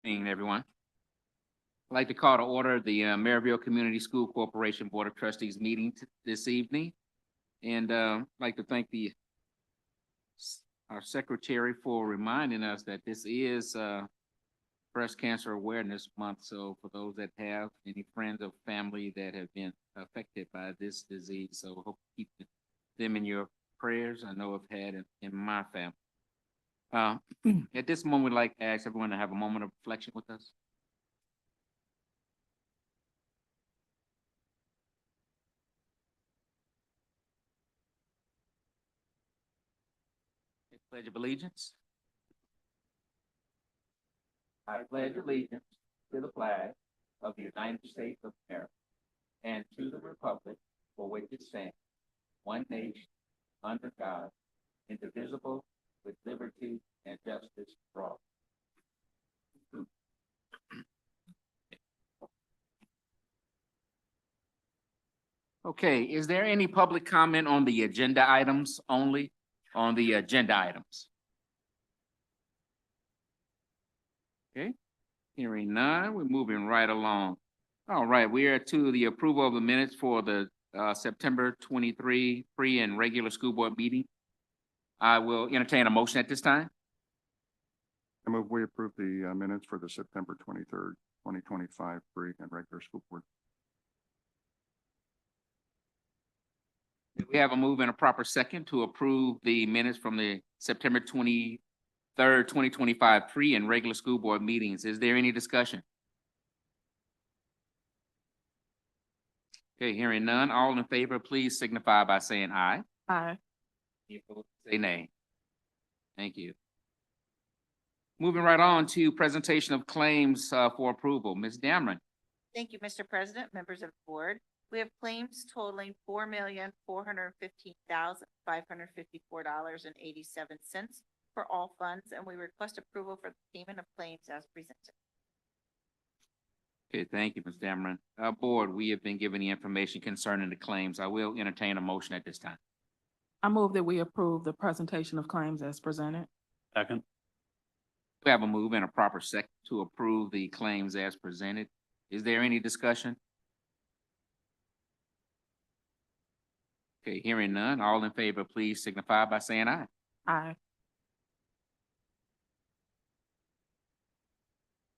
Evening, everyone. I'd like to call to order the Merrillville Community School Corporation Board of Trustees meeting this evening. And I'd like to thank our secretary for reminding us that this is Breast Cancer Awareness Month. So for those that have any friends or family that have been affected by this disease, so hope you keep them in your prayers. I know I've had in my family. At this moment, we'd like to ask everyone to have a moment of reflection with us. Pledge of allegiance. I pledge allegiance to the flag of the United States of America and to the republic for which it stands, one nation, under God, indivisible, with liberty and justice for all. Okay, is there any public comment on the agenda items only? On the agenda items? Okay, hearing none, we're moving right along. All right, we are to the approval of the minutes for the September 23 pre and regular school board meeting. I will entertain a motion at this time. I move we approve the minutes for the September 23rd, 2025 free and regular school board. We have a move and a proper second to approve the minutes from the September 23rd, 2025 pre and regular school board meetings. Is there any discussion? Okay, hearing none, all in favor, please signify by saying aye. Aye. Any opposed, say nay. Thank you. Moving right on to presentation of claims for approval. Ms. Dameron. Thank you, Mr. President, members of the board. We have claims totaling $4,415,554.87 for all funds, and we request approval for the payment of claims as presented. Okay, thank you, Ms. Dameron. Board, we have been given the information concerning the claims. I will entertain a motion at this time. I move that we approve the presentation of claims as presented. Second. We have a move and a proper second to approve the claims as presented. Is there any discussion? Okay, hearing none, all in favor, please signify by saying aye. Aye.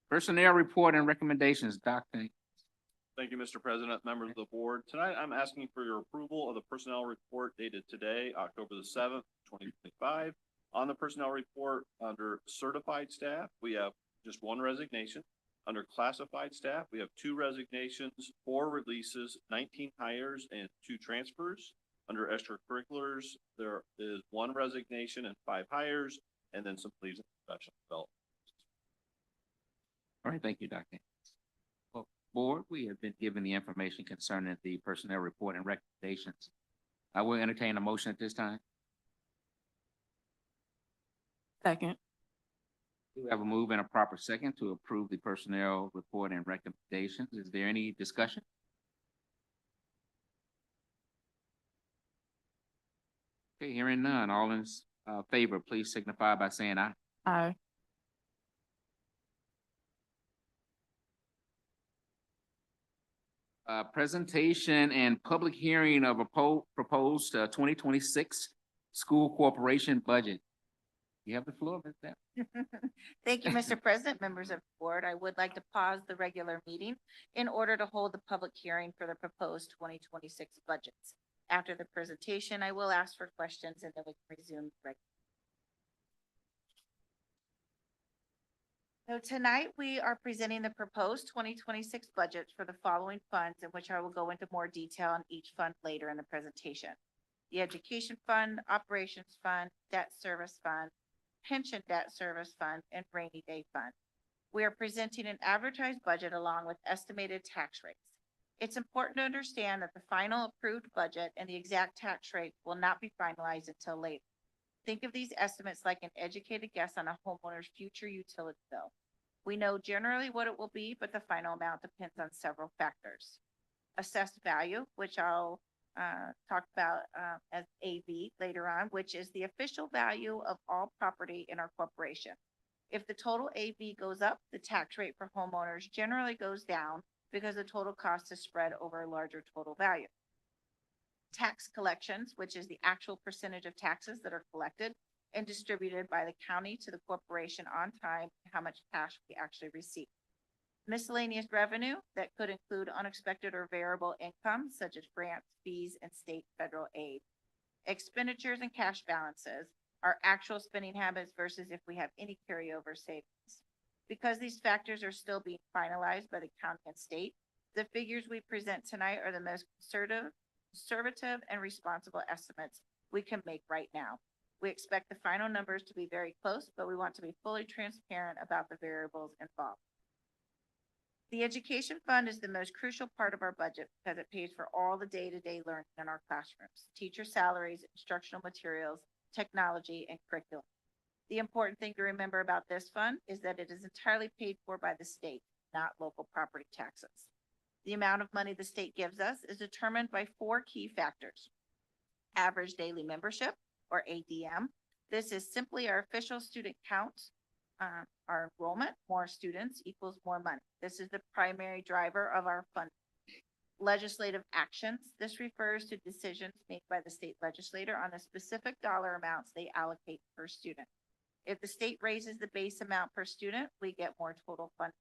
Personnel report and recommendations, Dr. Thank you, Mr. President, members of the board. Tonight, I'm asking for your approval of the personnel report dated today, October the 7th, 2025. On the personnel report, under certified staff, we have just one resignation. Under classified staff, we have 2 resignations, 4 releases, 19 hires, and 2 transfers. Under extracurriculars, there is 1 resignation and 5 hires, and then some leaves and professional development. All right, thank you, Dr. Well, board, we have been given the information concerning the personnel report and recommendations. I will entertain a motion at this time. Second. We have a move and a proper second to approve the personnel report and recommendations. Is there any discussion? Okay, hearing none, all in favor, please signify by saying aye. Aye. Presentation and public hearing of a proposed 2026 school corporation budget. You have the floor, Ms. Dameron. Thank you, Mr. President, members of the board. I would like to pause the regular meeting in order to hold the public hearing for the proposed 2026 budgets. After the presentation, I will ask for questions and then we can resume. So tonight, we are presenting the proposed 2026 budget for the following funds, in which I will go into more detail on each fund later in the presentation. The Education Fund, Operations Fund, Debt Service Fund, Pension Debt Service Fund, and Rainy Day Fund. We are presenting an advertised budget along with estimated tax rates. It's important to understand that the final approved budget and the exact tax rate will not be finalized until later. Think of these estimates like an educated guess on a homeowner's future utility bill. We know generally what it will be, but the final amount depends on several factors. Assessed value, which I'll talk about as AV later on, which is the official value of all property in our corporation. If the total AV goes up, the tax rate for homeowners generally goes down because the total cost is spread over a larger total value. Tax collections, which is the actual percentage of taxes that are collected and distributed by the county to the corporation on time, how much cash we actually receive. Miscellaneous revenue that could include unexpected or variable income such as grants, fees, and state federal aid. Expenditures and cash balances are actual spending habits versus if we have any carryover savings. Because these factors are still being finalized by the county and state, the figures we present tonight are the most conservative and responsible estimates we can make right now. We expect the final numbers to be very close, but we want to be fully transparent about the variables involved. The education fund is the most crucial part of our budget because it pays for all the day-to-day learning in our classrooms, teacher salaries, instructional materials, technology, and curriculum. The important thing to remember about this fund is that it is entirely paid for by the state, not local property taxes. The amount of money the state gives us is determined by 4 key factors. Average daily membership, or ADM. This is simply our official student count. Our enrollment, more students equals more money. This is the primary driver of our fund. Legislative actions. This refers to decisions made by the state legislator on the specific dollar amounts they allocate per student. If the state raises the base amount per student, we get more total funding.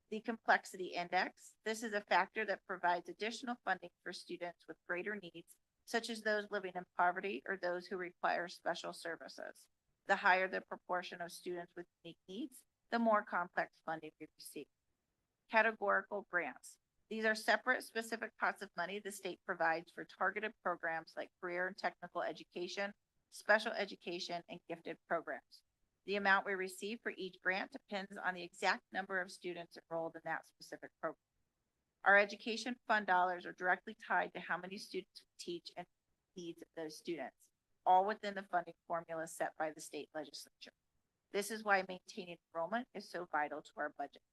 The complexity index. This is a factor that provides additional funding for students with greater needs, such as those living in poverty or those who require special services. The higher the proportion of students with unique needs, the more complex funding we receive. Categorical grants. These are separate specific pots of money the state provides for targeted programs like career and technical education, special education, and gifted programs. The amount we receive for each grant depends on the exact number of students enrolled in that specific program. Our education fund dollars are directly tied to how many students we teach and needs of those students, all within the funding formula set by the state legislature. This is why maintaining enrollment is so vital to our budget.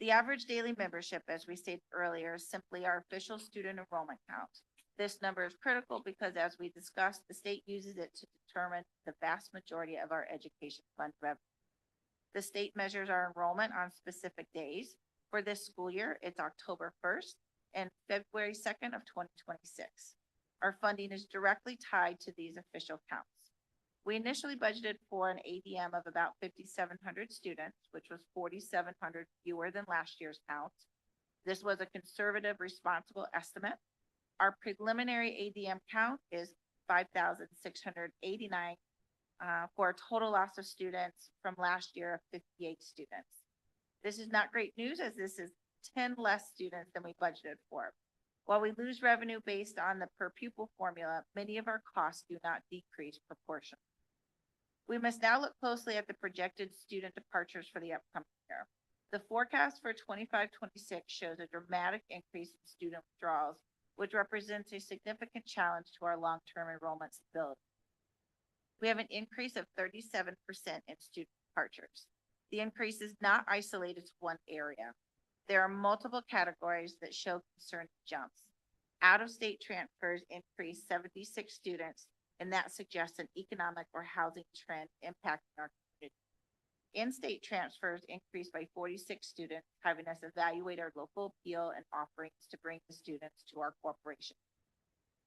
The average daily membership, as we stated earlier, is simply our official student enrollment count. This number is critical because, as we discussed, the state uses it to determine the vast majority of our education fund revenue. The state measures our enrollment on specific days. For this school year, it's October 1st and February 2nd of 2026. Our funding is directly tied to these official counts. We initially budgeted for an ADM of about 5,700 students, which was 4,700 fewer than last year's count. This was a conservative, responsible estimate. Our preliminary ADM count is 5,689 for a total loss of students from last year of 58 students. This is not great news, as this is 10 less students than we budgeted for. While we lose revenue based on the per pupil formula, many of our costs do not decrease proportionally. We must now look closely at the projected student departures for the upcoming year. The forecast for 25-26 shows a dramatic increase in student withdrawals, which represents a significant challenge to our long-term enrollment stability. We have an increase of 37% in student departures. The increase is not isolated to one area. There are multiple categories that show concerning jumps. Out-of-state transfers increased 76 students, and that suggests an economic or housing trend impacting our community. In-state transfers increased by 46 students, having us evaluate our local appeal and offerings to bring the students to our corporation.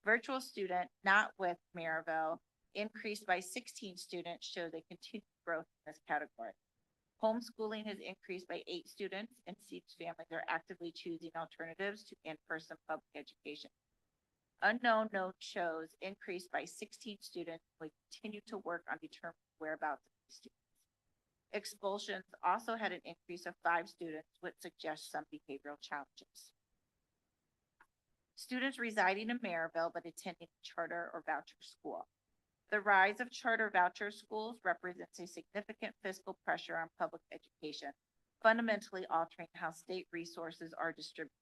Virtual student, not with Merrillville, increased by 16 students, shows a continued growth in this category. Homeschooling has increased by 8 students, and Seeds families are actively choosing alternatives to in-person public education. Unknown note shows increased by 16 students. We continue to work on determining whereabouts of these students. Expulsions also had an increase of 5 students, which suggests some behavioral challenges. Students residing in Merrillville but attending a charter or voucher school. The rise of charter voucher schools represents a significant fiscal pressure on public education, fundamentally altering how state resources are distributed.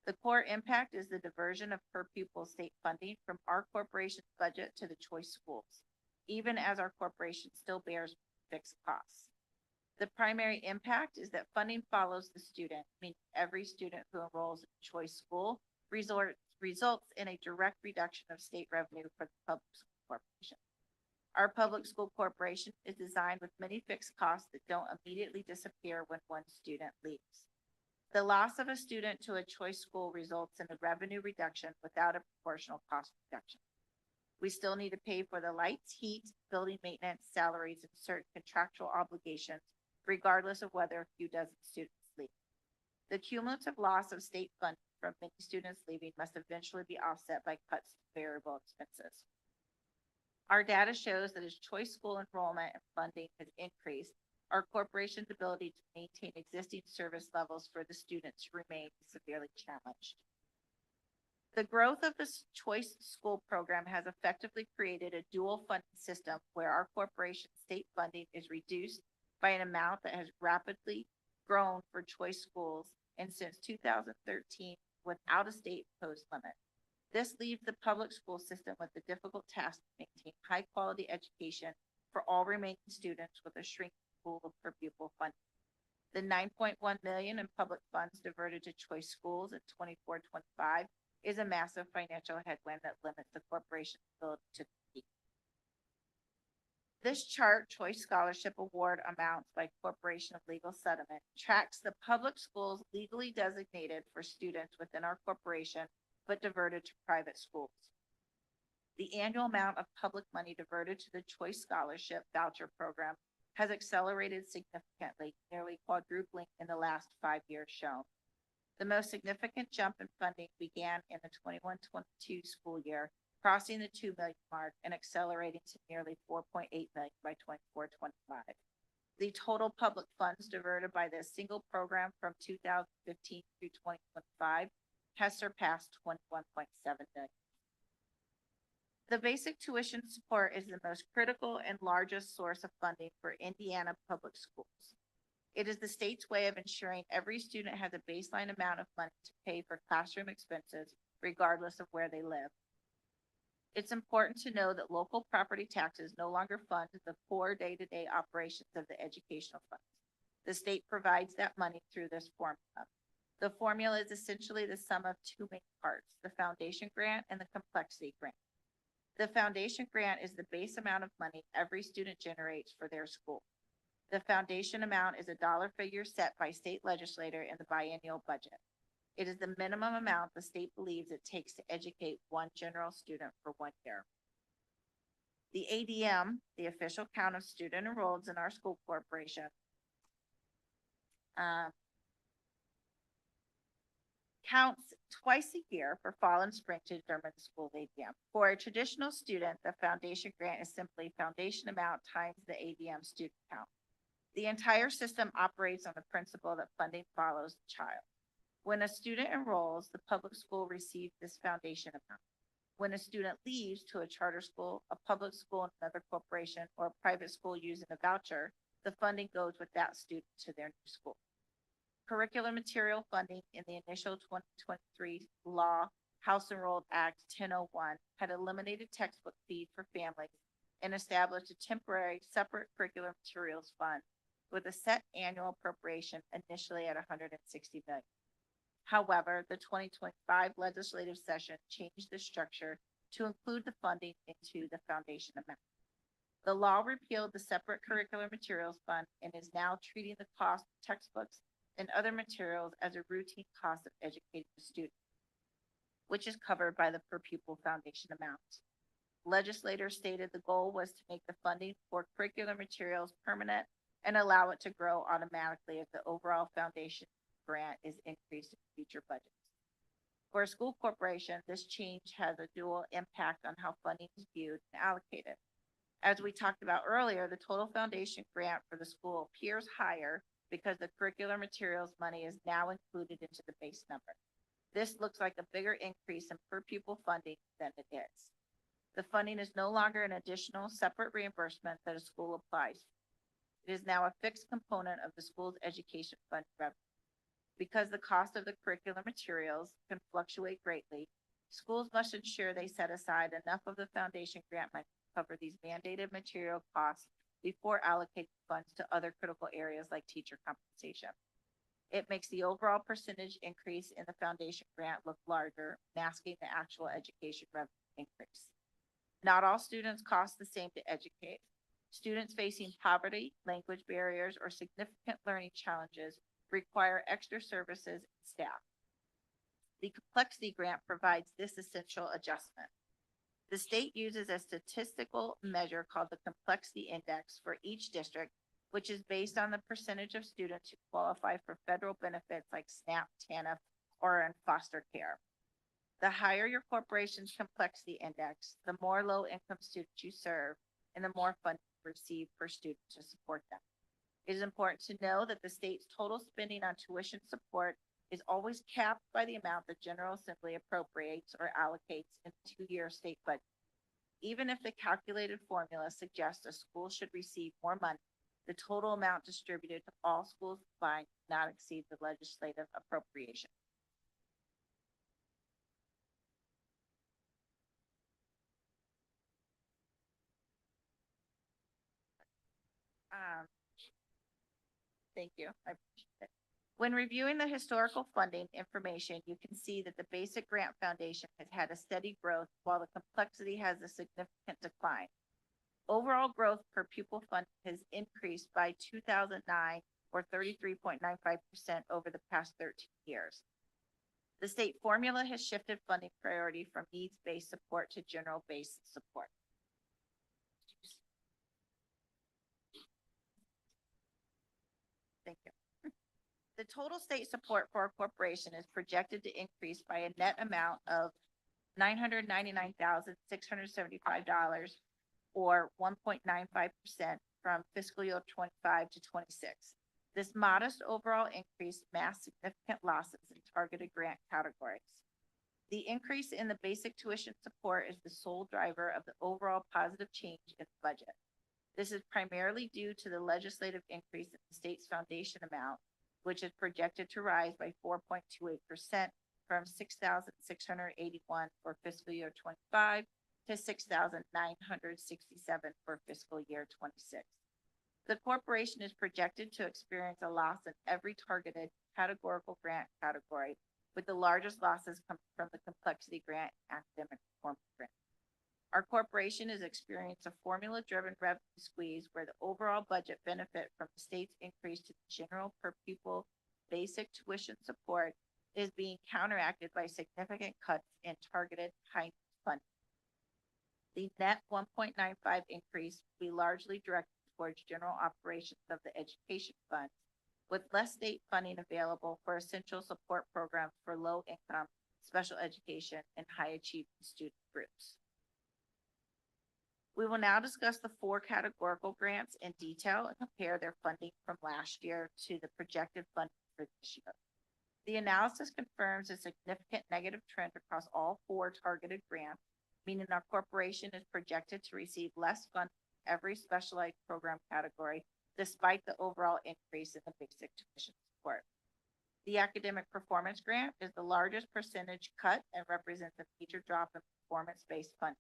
The core impact is the diversion of per pupil state funding from our corporation's budget to the choice schools, even as our corporation still bears fixed costs. The primary impact is that funding follows the student, meaning every student who enrolls in a choice school results in a direct reduction of state revenue for the public school corporation. Our public school corporation is designed with many fixed costs that don't immediately disappear when one student leaves. The loss of a student to a choice school results in a revenue reduction without a proportional cost reduction. We still need to pay for the lights, heat, building maintenance, salaries, and certain contractual obligations, regardless of whether a few dozen students leave. The cumulative loss of state funding from many students leaving must eventually be offset by cuts to variable expenses. Our data shows that as choice school enrollment and funding has increased, our corporation's ability to maintain existing service levels for the students remains severely challenged. The growth of this choice school program has effectively created a dual funding system where our corporation's state funding is reduced by an amount that has rapidly grown for choice schools and since 2013 without a state imposed limit. This leaves the public school system with the difficult task to maintain high quality education for all remaining students with a shrinking pool of per pupil funding. The $9.1 million in public funds diverted to choice schools in 24-25 is a massive financial headwind that limits the corporation's ability to compete. This chart, Choice Scholarship Award amounts by Corporation of Legal Settlement, tracks the public schools legally designated for students within our corporation, but diverted to private schools. The annual amount of public money diverted to the Choice Scholarship Voucher Program has accelerated significantly, nearly quadrupling in the last 5 years shown. The most significant jump in funding began in the 21-22 school year, crossing the 2 million mark and accelerating to nearly 4.8 million by 24-25. The total public funds diverted by this single program from 2015 through 2025 has surpassed 21.7 million. The basic tuition support is the most critical and largest source of funding for Indiana public schools. It is the state's way of ensuring every student has a baseline amount of money to pay for classroom expenses, regardless of where they live. It's important to know that local property taxes no longer fund the core day-to-day operations of the educational funds. The state provides that money through this formula. The formula is essentially the sum of two main parts, the foundation grant and the complexity grant. The foundation grant is the base amount of money every student generates for their school. The foundation amount is a dollar figure set by state legislator in the biennial budget. It is the minimum amount the state believes it takes to educate one general student for 1 year. The ADM, the official count of student enrolled in our school corporation, counts twice a year for fall and spring to determine the school's ADM. For a traditional student, the foundation grant is simply foundation amount times the ADM student count. The entire system operates on the principle that funding follows the child. When a student enrolls, the public school receives this foundation amount. When a student leaves to a charter school, a public school, another corporation, or a private school using a voucher, the funding goes with that student to their new school. Curriculum material funding in the initial 2023 law, House Enrolled Act 1001, had eliminated textbook fees for families and established a temporary separate curricular materials fund with a set annual appropriation initially at $160 million. However, the 2025 legislative session changed the structure to include the funding into the foundation amount. The law repealed the separate curricular materials fund and is now treating the cost of textbooks and other materials as a routine cost of educating a student, which is covered by the per pupil foundation amount. Legislators stated the goal was to make the funding for curricular materials permanent and allow it to grow automatically if the overall foundation grant is increased in future budgets. For a school corporation, this change has a dual impact on how funding is viewed and allocated. As we talked about earlier, the total foundation grant for the school appears higher because the curricular materials money is now included into the base number. This looks like a bigger increase in per pupil funding than it is. The funding is no longer an additional separate reimbursement that a school applies. It is now a fixed component of the school's education fund revenue. Because the cost of the curricular materials can fluctuate greatly, schools must ensure they set aside enough of the foundation grant money to cover these mandated material costs before allocating funds to other critical areas like teacher compensation. It makes the overall percentage increase in the foundation grant look larger, masking the actual education revenue increase. Not all students cost the same to educate. Students facing poverty, language barriers, or significant learning challenges require extra services and staff. The complexity grant provides this essential adjustment. The state uses a statistical measure called the complexity index for each district, which is based on the percentage of students who qualify for federal benefits like SNAP, TANF, or in foster care. The higher your corporation's complexity index, the more low-income students you serve, and the more funding you receive per student to support them. It is important to know that the state's total spending on tuition support is always capped by the amount the General Assembly appropriates or allocates in a two-year state budget. Even if the calculated formula suggests a school should receive more money, the total amount distributed to all schools combined does not exceed the legislative appropriation. Thank you. I appreciate it. When reviewing the historical funding information, you can see that the Basic Grant Foundation has had a steady growth while the complexity has a significant decline. Overall growth per pupil funding has increased by 2009 or 33.95% over the past 13 years. The state formula has shifted funding priority from needs-based support to general-based support. Thank you. The total state support for a corporation is projected to increase by a net amount of $999,675 or 1.95% from fiscal year 25 to 26. This modest overall increase masks significant losses in targeted grant categories. The increase in the basic tuition support is the sole driver of the overall positive change in the budget. This is primarily due to the legislative increase in the state's foundation amount, which is projected to rise by 4.28% from $6,681 for fiscal year 25 to $6,967 for fiscal year 26. The corporation is projected to experience a loss in every targeted categorical grant category, with the largest losses coming from the complexity grant and academic performance grant. Our corporation has experienced a formula-driven revenue squeeze where the overall budget benefit from the state's increase to the general per pupil basic tuition support is being counteracted by significant cuts in targeted high funding. The net 1.95 increase will be largely directed towards general operations of the education fund, with less state funding available for essential support programs for low-income, special education, and high-achieving student groups. We will now discuss the 4 categorical grants in detail and compare their funding from last year to the projected funding for this year. The analysis confirms a significant negative trend across all 4 targeted grants, meaning our corporation is projected to receive less funding in every specialized program category, despite the overall increase in the basic tuition support. The academic performance grant is the largest percentage cut and represents a major drop in performance-based funding.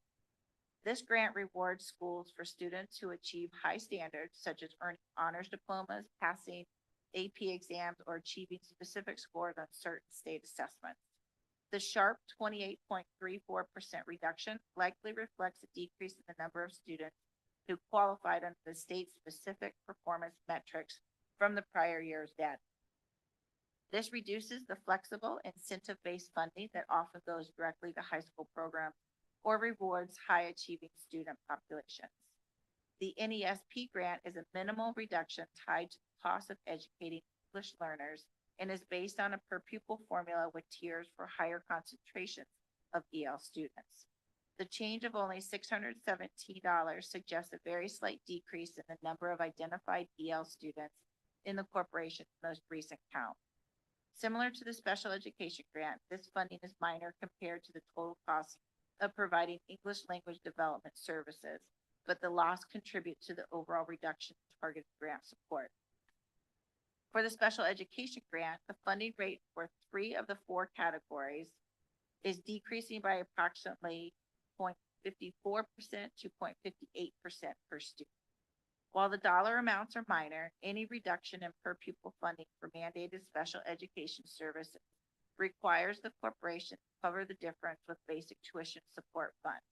This grant rewards schools for students who achieve high standards, such as earning honors diplomas, passing AP exams, or achieving specific scores on certain state assessments. The sharp 28.34% reduction likely reflects a decrease in the number of students who qualified under the state's specific performance metrics from the prior year's data. This reduces the flexible incentive-based funding that often goes directly to high school programs or rewards high-achieving student populations. The NESP grant is a minimal reduction tied to the cost of educating English learners and is based on a per-pupil formula with tiers for higher concentrations of EL students. The change of only $617 suggests a very slight decrease in the number of identified EL students in the corporation's most recent count. Similar to the special education grant, this funding is minor compared to the total cost of providing English language development services, but the loss contributes to the overall reduction in targeted grant support. For the special education grant, the funding rate for 3 of the 4 categories is decreasing by approximately 0.54% to 0.58% per student. While the dollar amounts are minor, any reduction in per pupil funding for mandated special education services requires the corporation to cover the difference with basic tuition support funds.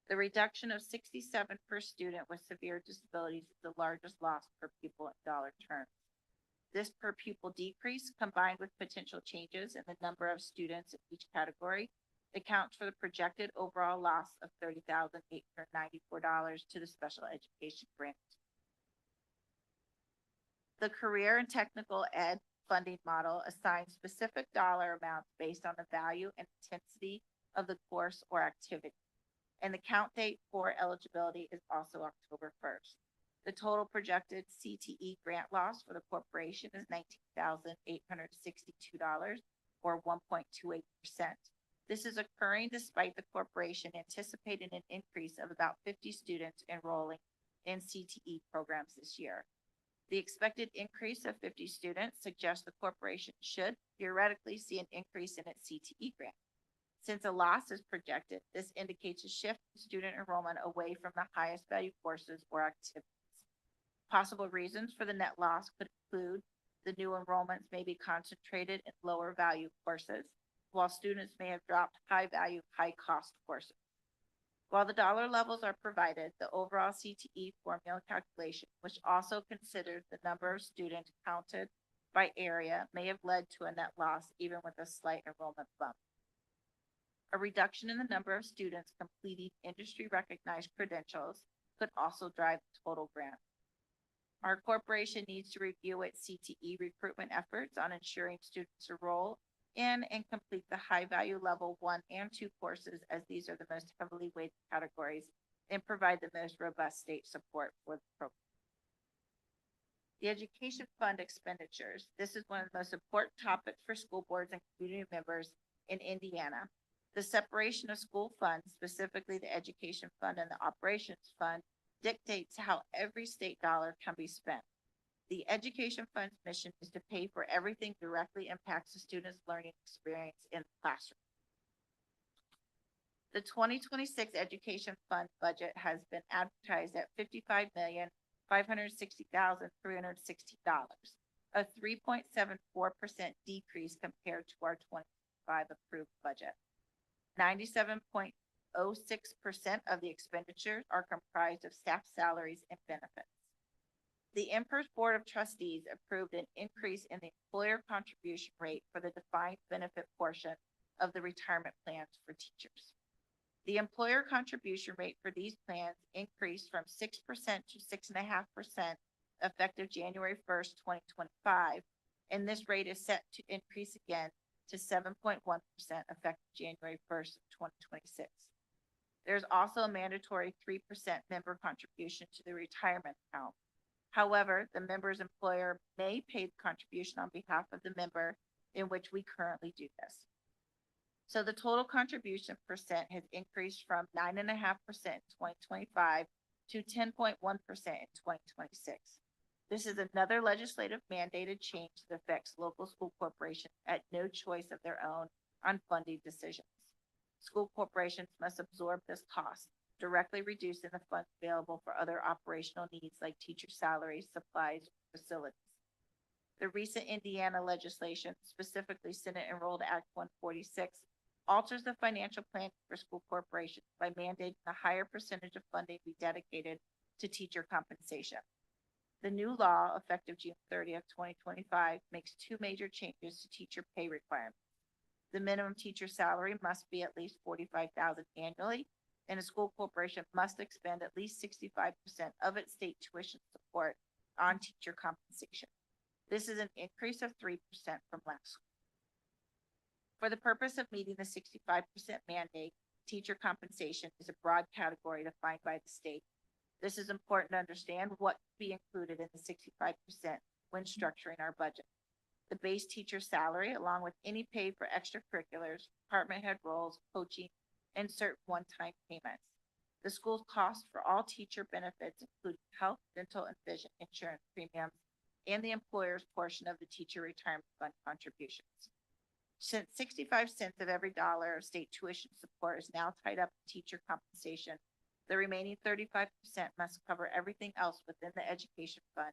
The reduction of 67 per student with severe disabilities is the largest loss per pupil in dollar terms. This per pupil decrease, combined with potential changes in the number of students in each category, accounts for the projected overall loss of $30,894 to the special education grant. The career and technical ed funding model assigns specific dollar amounts based on the value and intensity of the course or activity. And the count date for eligibility is also October 1st. The total projected CTE grant loss for the corporation is $19,862 or 1.28%. This is occurring despite the corporation anticipating an increase of about 50 students enrolling in CTE programs this year. The expected increase of 50 students suggests the corporation should theoretically see an increase in its CTE grant. Since a loss is projected, this indicates a shift in student enrollment away from the highest value courses or activities. Possible reasons for the net loss could include the new enrollments may be concentrated in lower value courses, while students may have dropped high value, high cost courses. While the dollar levels are provided, the overall CTE formula calculation, which also considers the number of students counted by area, may have led to a net loss even with a slight enrollment bump. A reduction in the number of students completing industry recognized credentials could also drive the total grant. Our corporation needs to review its CTE recruitment efforts on ensuring students enroll in and complete the high value level 1 and 2 courses, as these are the most heavily weighted categories and provide the most robust state support for the program. The education fund expenditures. This is one of the most important topics for school boards and community members in Indiana. The separation of school funds, specifically the education fund and the operations fund, dictates how every state dollar can be spent. The education fund's mission is to pay for everything directly impacts the student's learning experience in the classroom. The 2026 education fund budget has been advertised at $55,560,360, a 3.74% decrease compared to our 2025 approved budget. 97.06% of the expenditures are comprised of staff salaries and benefits. The Emperor's Board of Trustees approved an increase in the employer contribution rate for the defined benefit portion of the retirement plans for teachers. The employer contribution rate for these plans increased from 6% to 6.5% effective January 1st, 2025, and this rate is set to increase again to 7.1% effective January 1st, 2026. There's also a mandatory 3% member contribution to the retirement account. However, the member's employer may pay the contribution on behalf of the member, in which we currently do this. So the total contribution percent has increased from 9.5% in 2025 to 10.1% in 2026. This is another legislative mandated change that affects local school corporations at no choice of their own on funding decisions. School corporations must absorb this cost, directly reducing the funds available for other operational needs like teacher salaries, supplies, or facilities. The recent Indiana legislation, specifically Senate Enrolled Act 146, alters the financial plan for school corporations by mandating a higher percentage of funding be dedicated to teacher compensation. The new law, effective June 30th, 2025, makes two major changes to teacher pay requirements. The minimum teacher salary must be at least $45,000 annually, and a school corporation must expend at least 65% of its state tuition support on teacher compensation. This is an increase of 3% from last school. For the purpose of meeting the 65% mandate, teacher compensation is a broad category defined by the state. This is important to understand what can be included in the 65% when structuring our budget. The base teacher salary, along with any pay for extracurriculars, department head roles, coaching, and certain one-time payments. The school's cost for all teacher benefits, including health, dental, and vision insurance premiums, and the employer's portion of the teacher retirement fund contributions. Since 65 cents of every dollar of state tuition support is now tied up in teacher compensation, the remaining 35% must cover everything else within the education fund,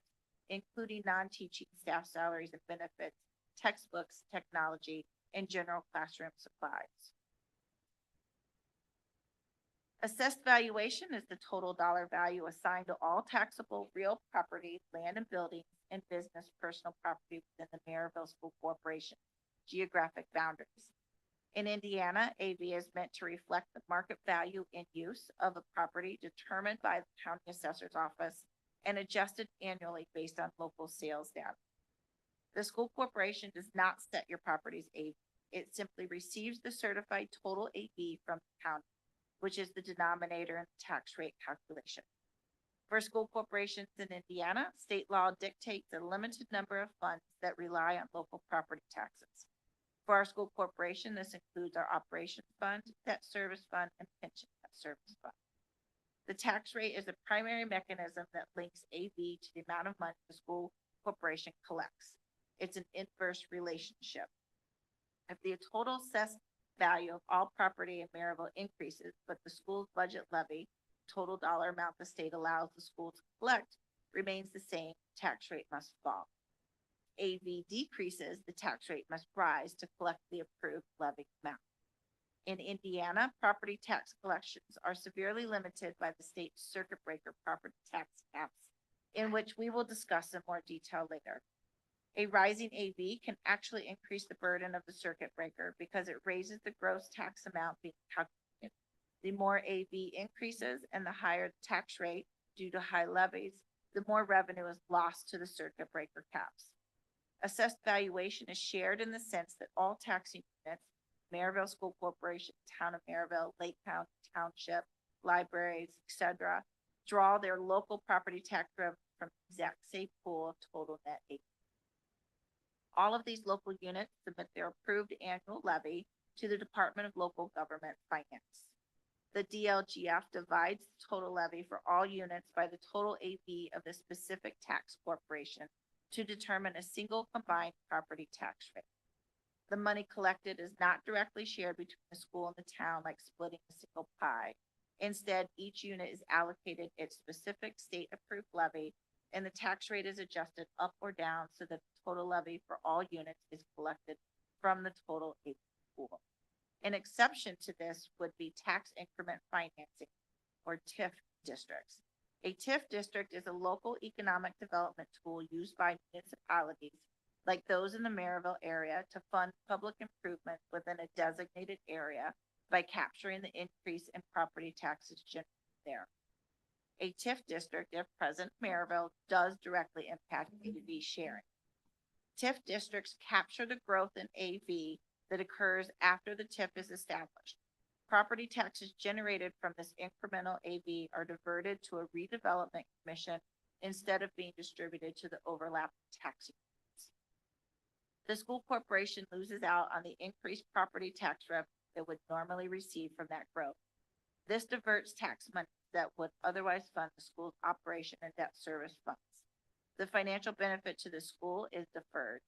including non-teaching staff salaries and benefits, textbooks, technology, and general classroom supplies. Assessed valuation is the total dollar value assigned to all taxable real property, land and buildings, and business personal property within the Maryville School Corporation geographic boundaries. In Indiana, AV is meant to reflect the market value in use of a property determined by the county assessor's office and adjusted annually based on local sales data. The school corporation does not set your property's AV. It simply receives the certified total AV from the county, which is the denominator in the tax rate calculation. For school corporations in Indiana, state law dictates a limited number of funds that rely on local property taxes. For our school corporation, this includes our operations fund, debt service fund, and pension debt service fund. The tax rate is the primary mechanism that links AV to the amount of money the school corporation collects. It's an inverse relationship. If the total assessed value of all property in Merrillville increases, but the school's budget levy, total dollar amount the state allows the school to collect, remains the same, tax rate must fall. AV decreases, the tax rate must rise to collect the approved levy amount. In Indiana, property tax collections are severely limited by the state circuit breaker property tax caps, in which we will discuss in more detail later. A rising AV can actually increase the burden of the circuit breaker because it raises the gross tax amount being calculated. The more AV increases and the higher the tax rate due to high levies, the more revenue is lost to the circuit breaker caps. Assessed valuation is shared in the sense that all taxing units, Merrillville School Corporation, Town of Merrillville, Lake County Township, libraries, etc., draw their local property tax revenue from the exact same pool of total net AV. All of these local units submit their approved annual levy to the Department of Local Government Finance. The DLGF divides the total levy for all units by the total AV of the specific tax corporation to determine a single combined property tax rate. The money collected is not directly shared between the school and the town like splitting a single pie. Instead, each unit is allocated its specific state-approved levy, and the tax rate is adjusted up or down so that the total levy for all units is collected from the total AV pool. An exception to this would be tax increment financing, or TIF districts. A TIF district is a local economic development tool used by municipalities like those in the Merrillville area to fund public improvements within a designated area by capturing the increase in property taxes generated there. A TIF district, if present in Merrillville, does directly impact AV sharing. TIF districts capture the growth in AV that occurs after the TIF is established. Property taxes generated from this incremental AV are diverted to a redevelopment commission instead of being distributed to the overlapping tax units. The school corporation loses out on the increased property tax revenue it would normally receive from that growth. This diverts tax money that would otherwise fund the school's operation and debt service funds. The financial benefit to the school is deferred.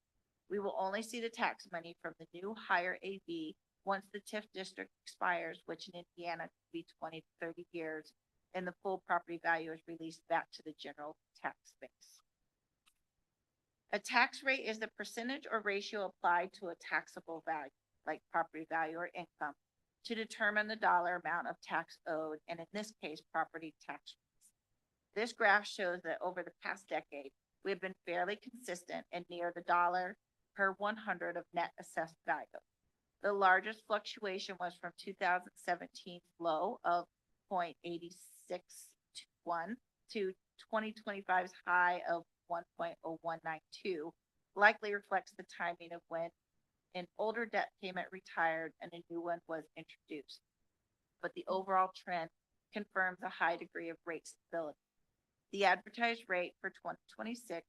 We will only see the tax money from the new higher AV once the TIF district expires, which in Indiana could be 20 to 30 years, and the full property value is released back to the general tax base. A tax rate is the percentage or ratio applied to a taxable value, like property value or income, to determine the dollar amount of tax owed, and in this case, property tax rates. This graph shows that over the past decade, we have been fairly consistent and near the dollar per 100 of net assessed value. The largest fluctuation was from 2017's low of 0.8621 to 2025's high of 1.0192, likely reflects the timing of when an older debt payment retired and a new one was introduced. But the overall trend confirms a high degree of rate stability. The advertised rate for 2026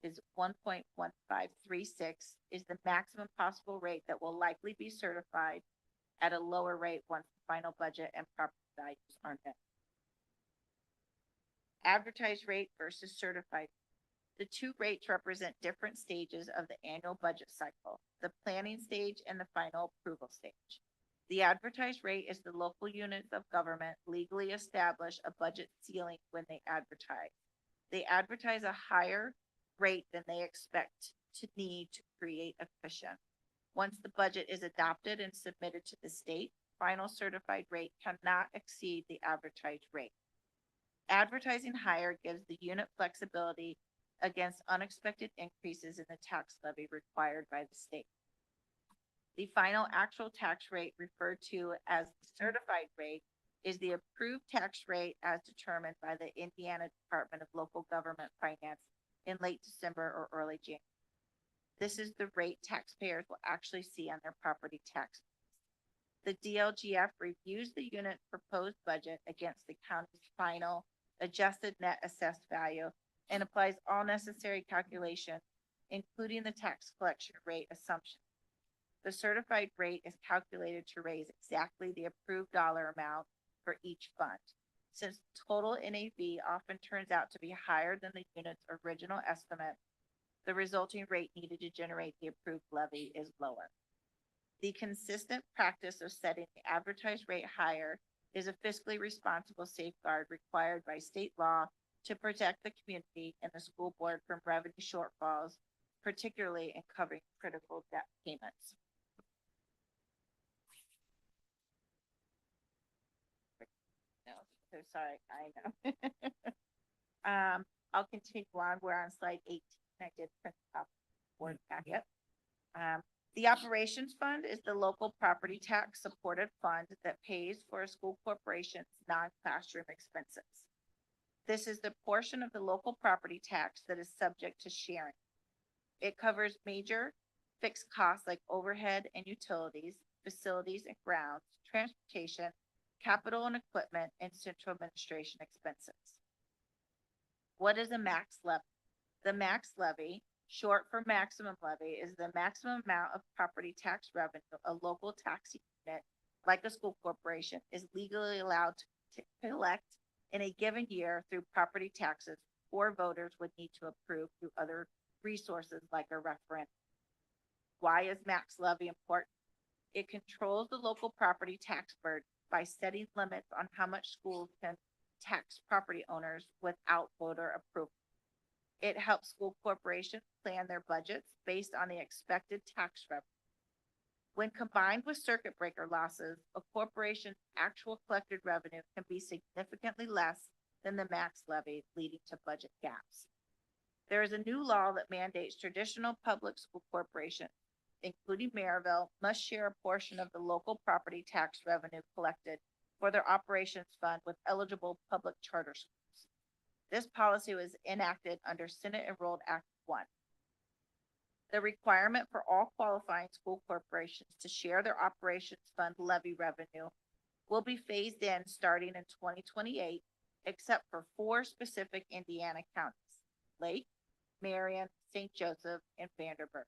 is 1.1536, is the maximum possible rate that will likely be certified at a lower rate once the final budget and property values are met. Advertised rate versus certified. The two rates represent different stages of the annual budget cycle, the planning stage and the final approval stage. The advertised rate is the local units of government legally establish a budget ceiling when they advertise. They advertise a higher rate than they expect to need to create a cushion. Once the budget is adopted and submitted to the state, final certified rate cannot exceed the advertised rate. Advertising higher gives the unit flexibility against unexpected increases in the tax levy required by the state. The final actual tax rate referred to as the certified rate is the approved tax rate as determined by the Indiana Department of Local Government Finance in late December or early January. This is the rate taxpayers will actually see on their property tax. The DLGF reviews the unit's proposed budget against the county's final adjusted net assessed value and applies all necessary calculations, including the tax collection rate assumption. The certified rate is calculated to raise exactly the approved dollar amount for each fund. Since total NAV often turns out to be higher than the unit's original estimate, the resulting rate needed to generate the approved levy is lower. The consistent practice of setting the advertised rate higher is a fiscally responsible safeguard required by state law to protect the community and the school board from revenue shortfalls, particularly in covering critical debt payments. No, so sorry, I know. I'll continue on. We're on slide 18. I did print up board packet. The operations fund is the local property tax supported fund that pays for a school corporation's non-classroom expenses. This is the portion of the local property tax that is subject to sharing. It covers major fixed costs like overhead and utilities, facilities and grounds, transportation, capital and equipment, and central administration expenses. What is a max levy? The max levy, short for maximum levy, is the maximum amount of property tax revenue a local tax unit, like a school corporation, is legally allowed to collect in a given year through property taxes, or voters would need to approve through other resources like a referendum. Why is max levy important? It controls the local property tax burden by setting limits on how much schools can tax property owners without voter approval. It helps school corporations plan their budgets based on the expected tax revenue. When combined with circuit breaker losses, a corporation's actual collected revenue can be significantly less than the max levy, leading to budget gaps. There is a new law that mandates traditional public school corporations, including Merrillville, must share a portion of the local property tax revenue collected for their operations fund with eligible public charter schools. This policy was enacted under Senate Enrolled Act 1. The requirement for all qualifying school corporations to share their operations fund levy revenue will be phased in starting in 2028, except for 4 specific Indiana counties: Lake, Marion, St. Joseph, and Vanderburgh.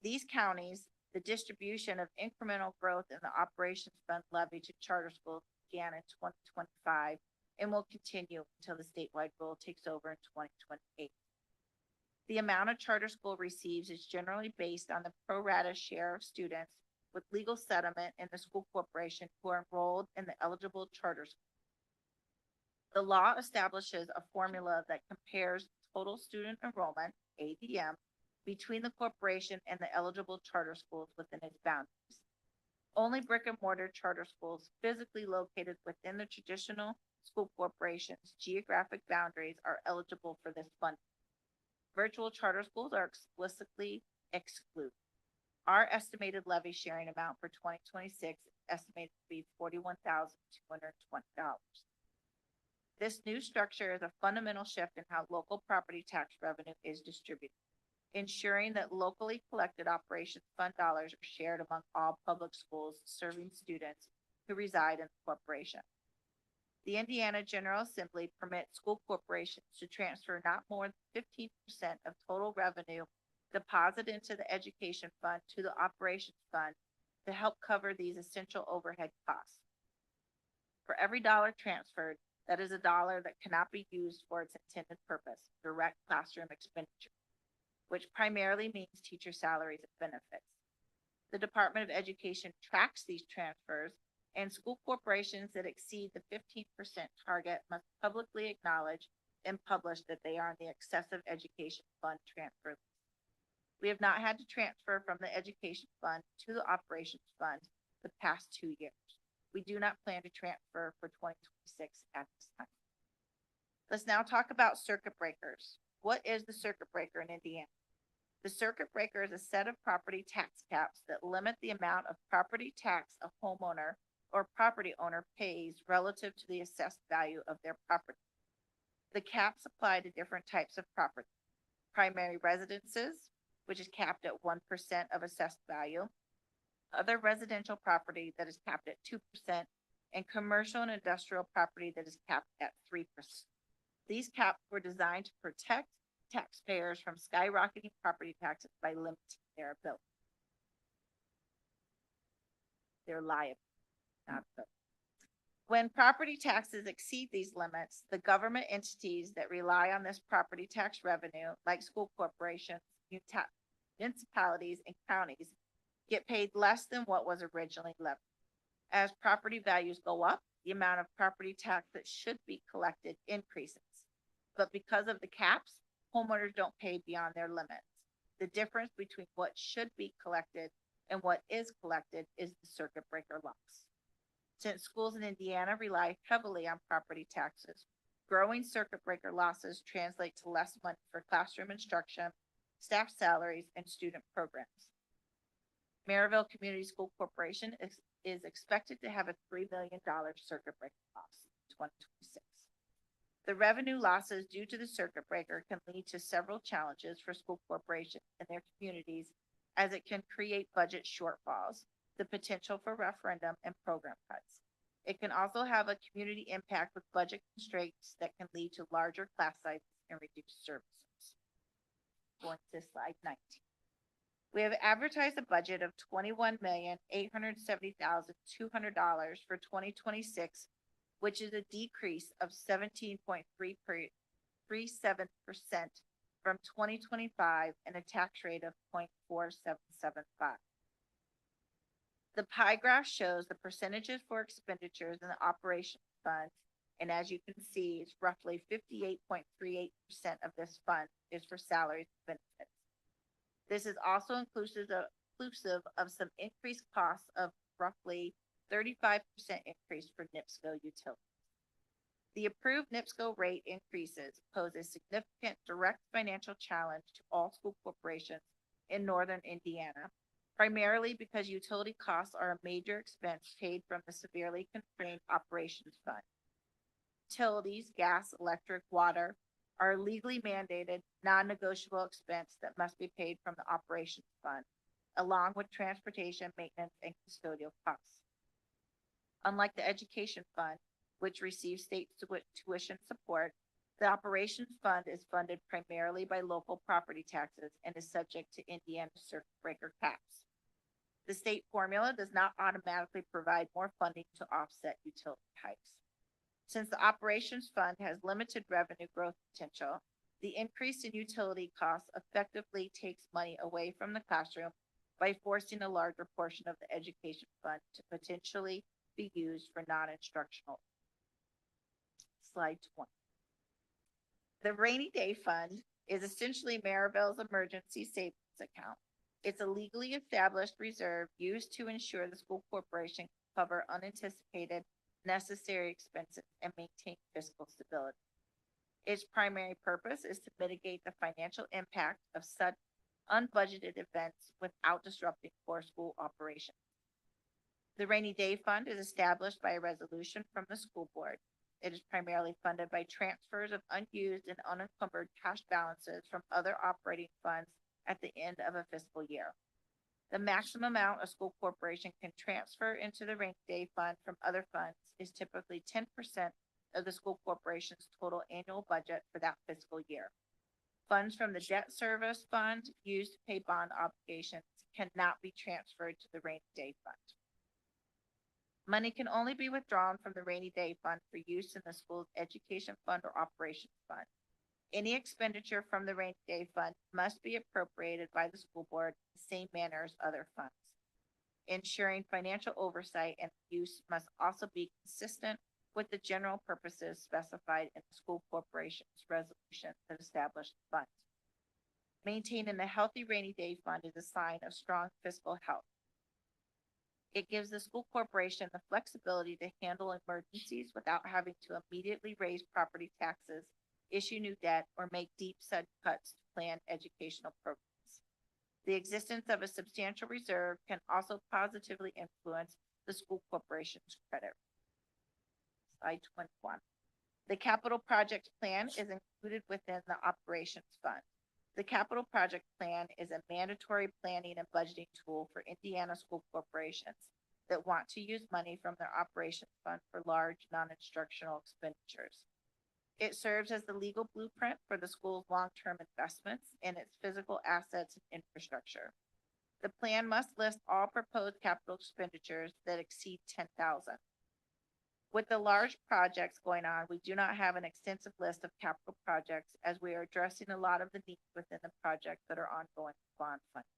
These counties, the distribution of incremental growth in the operations fund levy to charter schools began in 2025 and will continue until the statewide rule takes over in 2028. The amount a charter school receives is generally based on the pro rata share of students with legal settlement in the school corporation who are enrolled in the eligible charter school. The law establishes a formula that compares total student enrollment, ADM, between the corporation and the eligible charter schools within its boundaries. Only brick and mortar charter schools physically located within the traditional school corporation's geographic boundaries are eligible for this funding. Virtual charter schools are explicitly excluded. Our estimated levy sharing amount for 2026 is estimated to be $41,220. This new structure is a fundamental shift in how local property tax revenue is distributed, ensuring that locally collected operations fund dollars are shared among all public schools serving students who reside in the corporation. The Indiana General Assembly permits school corporations to transfer not more than 15% of total revenue deposited into the education fund to the operations fund to help cover these essential overhead costs. For every dollar transferred, that is a dollar that cannot be used for its intended purpose, direct classroom expenditure, which primarily means teacher salaries and benefits. The Department of Education tracks these transfers, and school corporations that exceed the 15% target must publicly acknowledge and publish that they are on the excessive education fund transfer list. We have not had to transfer from the education fund to the operations fund the past 2 years. We do not plan to transfer for 2026 at this time. Let's now talk about circuit breakers. What is the circuit breaker in Indiana? The circuit breaker is a set of property tax caps that limit the amount of property tax a homeowner or property owner pays relative to the assessed value of their property. The caps apply to different types of property. Primary residences, which is capped at 1% of assessed value, other residential property that is capped at 2%, and commercial and industrial property that is capped at 3%. These caps were designed to protect taxpayers from skyrocketing property taxes by limiting their ability. Their liability, not ability. When property taxes exceed these limits, the government entities that rely on this property tax revenue, like school corporations, municipalities, and counties, get paid less than what was originally levied. As property values go up, the amount of property tax that should be collected increases. But because of the caps, homeowners don't pay beyond their limits. The difference between what should be collected and what is collected is the circuit breaker loss. Since schools in Indiana rely heavily on property taxes, growing circuit breaker losses translate to less money for classroom instruction, staff salaries, and student programs. Merrillville Community School Corporation is expected to have a $3 million circuit breaker loss in 2026. The revenue losses due to the circuit breaker can lead to several challenges for school corporations and their communities, as it can create budget shortfalls, the potential for referendum, and program cuts. It can also have a community impact with budget constraints that can lead to larger class sizes and reduced services. Going to slide 19. We have advertised a budget of $21,870,200 for 2026, which is a decrease of 17.37% from 2025 and a tax rate of 0.4775. The pie graph shows the percentages for expenditures in the operations fund, and as you can see, it's roughly 58.38% of this fund is for salaries and benefits. This is also inclusive of some increased costs of roughly 35% increase for NIPSCO utilities. The approved NIPSCO rate increases pose a significant direct financial challenge to all school corporations in northern Indiana, primarily because utility costs are a major expense paid from the severely constrained operations fund. Utilities, gas, electric, water are a legally mandated, non-negotiable expense that must be paid from the operations fund, along with transportation, maintenance, and custodial costs. Unlike the education fund, which receives state tuition support, the operations fund is funded primarily by local property taxes and is subject to Indiana circuit breaker caps. The state formula does not automatically provide more funding to offset utility hikes. Since the operations fund has limited revenue growth potential, the increase in utility costs effectively takes money away from the classroom by forcing a larger portion of the education fund to potentially be used for non-instructional. Slide 20. The rainy day fund is essentially Merrillville's emergency savings account. It's a legally established reserve used to ensure the school corporation can cover unanticipated necessary expenses and maintain fiscal stability. Its primary purpose is to mitigate the financial impact of such unbudgeted events without disrupting core school operations. The rainy day fund is established by a resolution from the school board. It is primarily funded by transfers of unused and unencumbered cash balances from other operating funds at the end of a fiscal year. The maximum amount a school corporation can transfer into the rainy day fund from other funds is typically 10% of the school corporation's total annual budget for that fiscal year. Funds from the debt service fund used to pay bond obligations cannot be transferred to the rainy day fund. Money can only be withdrawn from the rainy day fund for use in the school's education fund or operations fund. Any expenditure from the rainy day fund must be appropriated by the school board in the same manner as other funds. Ensuring financial oversight and use must also be consistent with the general purposes specified in the school corporation's resolution that established the fund. Maintaining a healthy rainy day fund is a sign of strong fiscal health. It gives the school corporation the flexibility to handle emergencies without having to immediately raise property taxes, issue new debt, or make deep set cuts to planned educational programs. The existence of a substantial reserve can also positively influence the school corporation's credit. Slide 21. The capital project plan is included within the operations fund. The capital project plan is a mandatory planning and budgeting tool for Indiana school corporations that want to use money from their operations fund for large non-instructional expenditures. It serves as the legal blueprint for the school's long-term investments in its physical assets and infrastructure. The plan must list all proposed capital expenditures that exceed $10,000. With the large projects going on, we do not have an extensive list of capital projects as we are addressing a lot of the needs within the projects that are ongoing bond funding.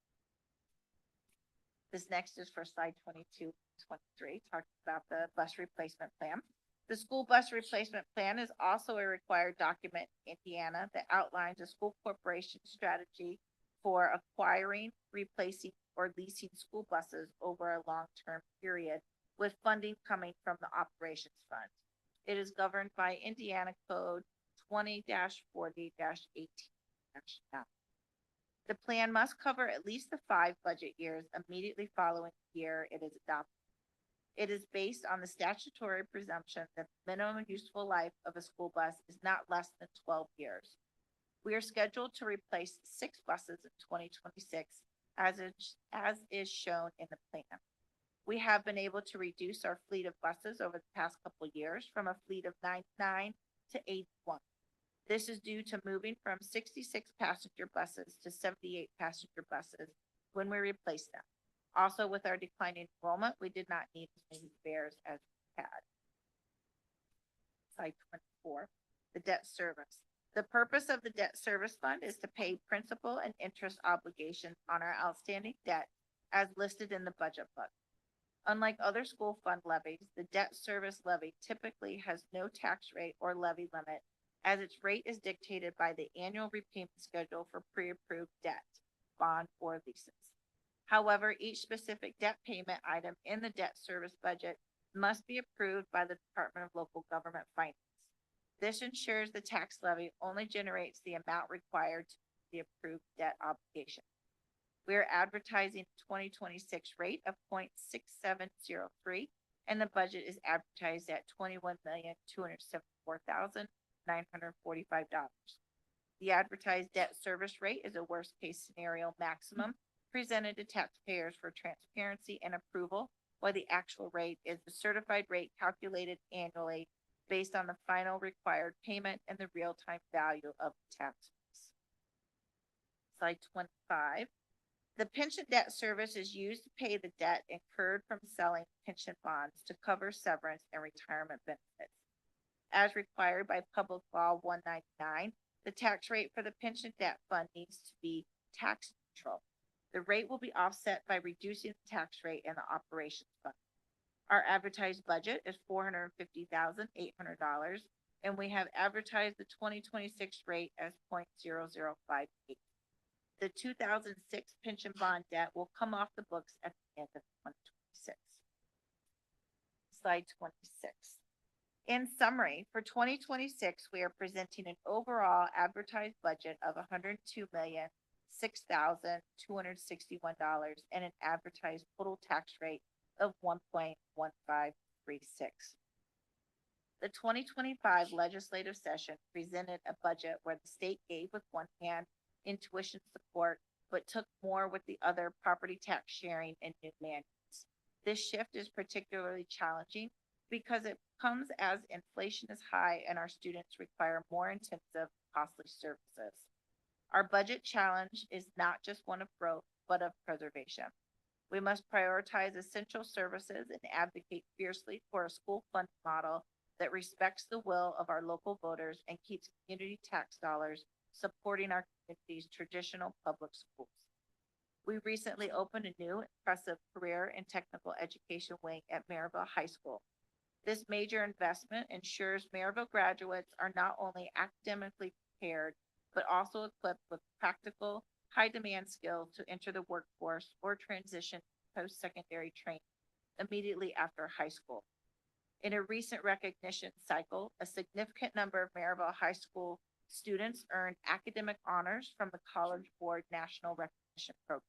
This next is for slide 22, 23, talking about the bus replacement plan. The school bus replacement plan is also a required document in Indiana that outlines a school corporation strategy for acquiring, replacing, or leasing school buses over a long-term period, with funding coming from the operations fund. It is governed by Indiana Code 20-40-18-9. The plan must cover at least the 5 budget years immediately following the year it is adopted. It is based on the statutory presumption that the minimum useful life of a school bus is not less than 12 years. We are scheduled to replace 6 buses in 2026, as is shown in the plan. We have been able to reduce our fleet of buses over the past couple of years from a fleet of 99 to 81. This is due to moving from 66 passenger buses to 78 passenger buses when we replaced them. Also, with our declining enrollment, we did not need as many spares as we had. Slide 24, the debt service. The purpose of the debt service fund is to pay principal and interest obligations on our outstanding debt as listed in the budget book. Unlike other school fund levies, the debt service levy typically has no tax rate or levy limit, as its rate is dictated by the annual repayment schedule for pre-approved debt, bond, or leases. However, each specific debt payment item in the debt service budget must be approved by the Department of Local Government Finance. This ensures the tax levy only generates the amount required to meet the approved debt obligation. We are advertising a 2026 rate of 0.6703, and the budget is advertised at $21,274,945. The advertised debt service rate is a worst-case scenario maximum presented to taxpayers for transparency and approval, while the actual rate is the certified rate calculated annually based on the final required payment and the real-time value of the tax base. Slide 25. The pension debt service is used to pay the debt incurred from selling pension bonds to cover severance and retirement benefits. As required by Public Law 199, the tax rate for the pension debt fund needs to be tax neutral. The rate will be offset by reducing the tax rate in the operations fund. Our advertised budget is $450,800, and we have advertised the 2026 rate as 0.0058. The 2006 pension bond debt will come off the books at the end of 2026. Slide 26. In summary, for 2026, we are presenting an overall advertised budget of $102,006,261 and an advertised total tax rate of 1.1536. The 2025 legislative session presented a budget where the state gave with one hand in tuition support, but took more with the other, property tax sharing and new mandates. This shift is particularly challenging because it comes as inflation is high and our students require more intensive, costly services. Our budget challenge is not just one of growth, but of preservation. We must prioritize essential services and advocate fiercely for a school funding model that respects the will of our local voters and keeps community tax dollars supporting our community's traditional public schools. We recently opened a new, impressive career and technical education wing at Merrillville High School. This major investment ensures Merrillville graduates are not only academically prepared, but also equipped with practical, high-demand skills to enter the workforce or transition to post-secondary training immediately after high school. In a recent recognition cycle, a significant number of Maryville High School students earned academic honors from the College Board National Recognition Program.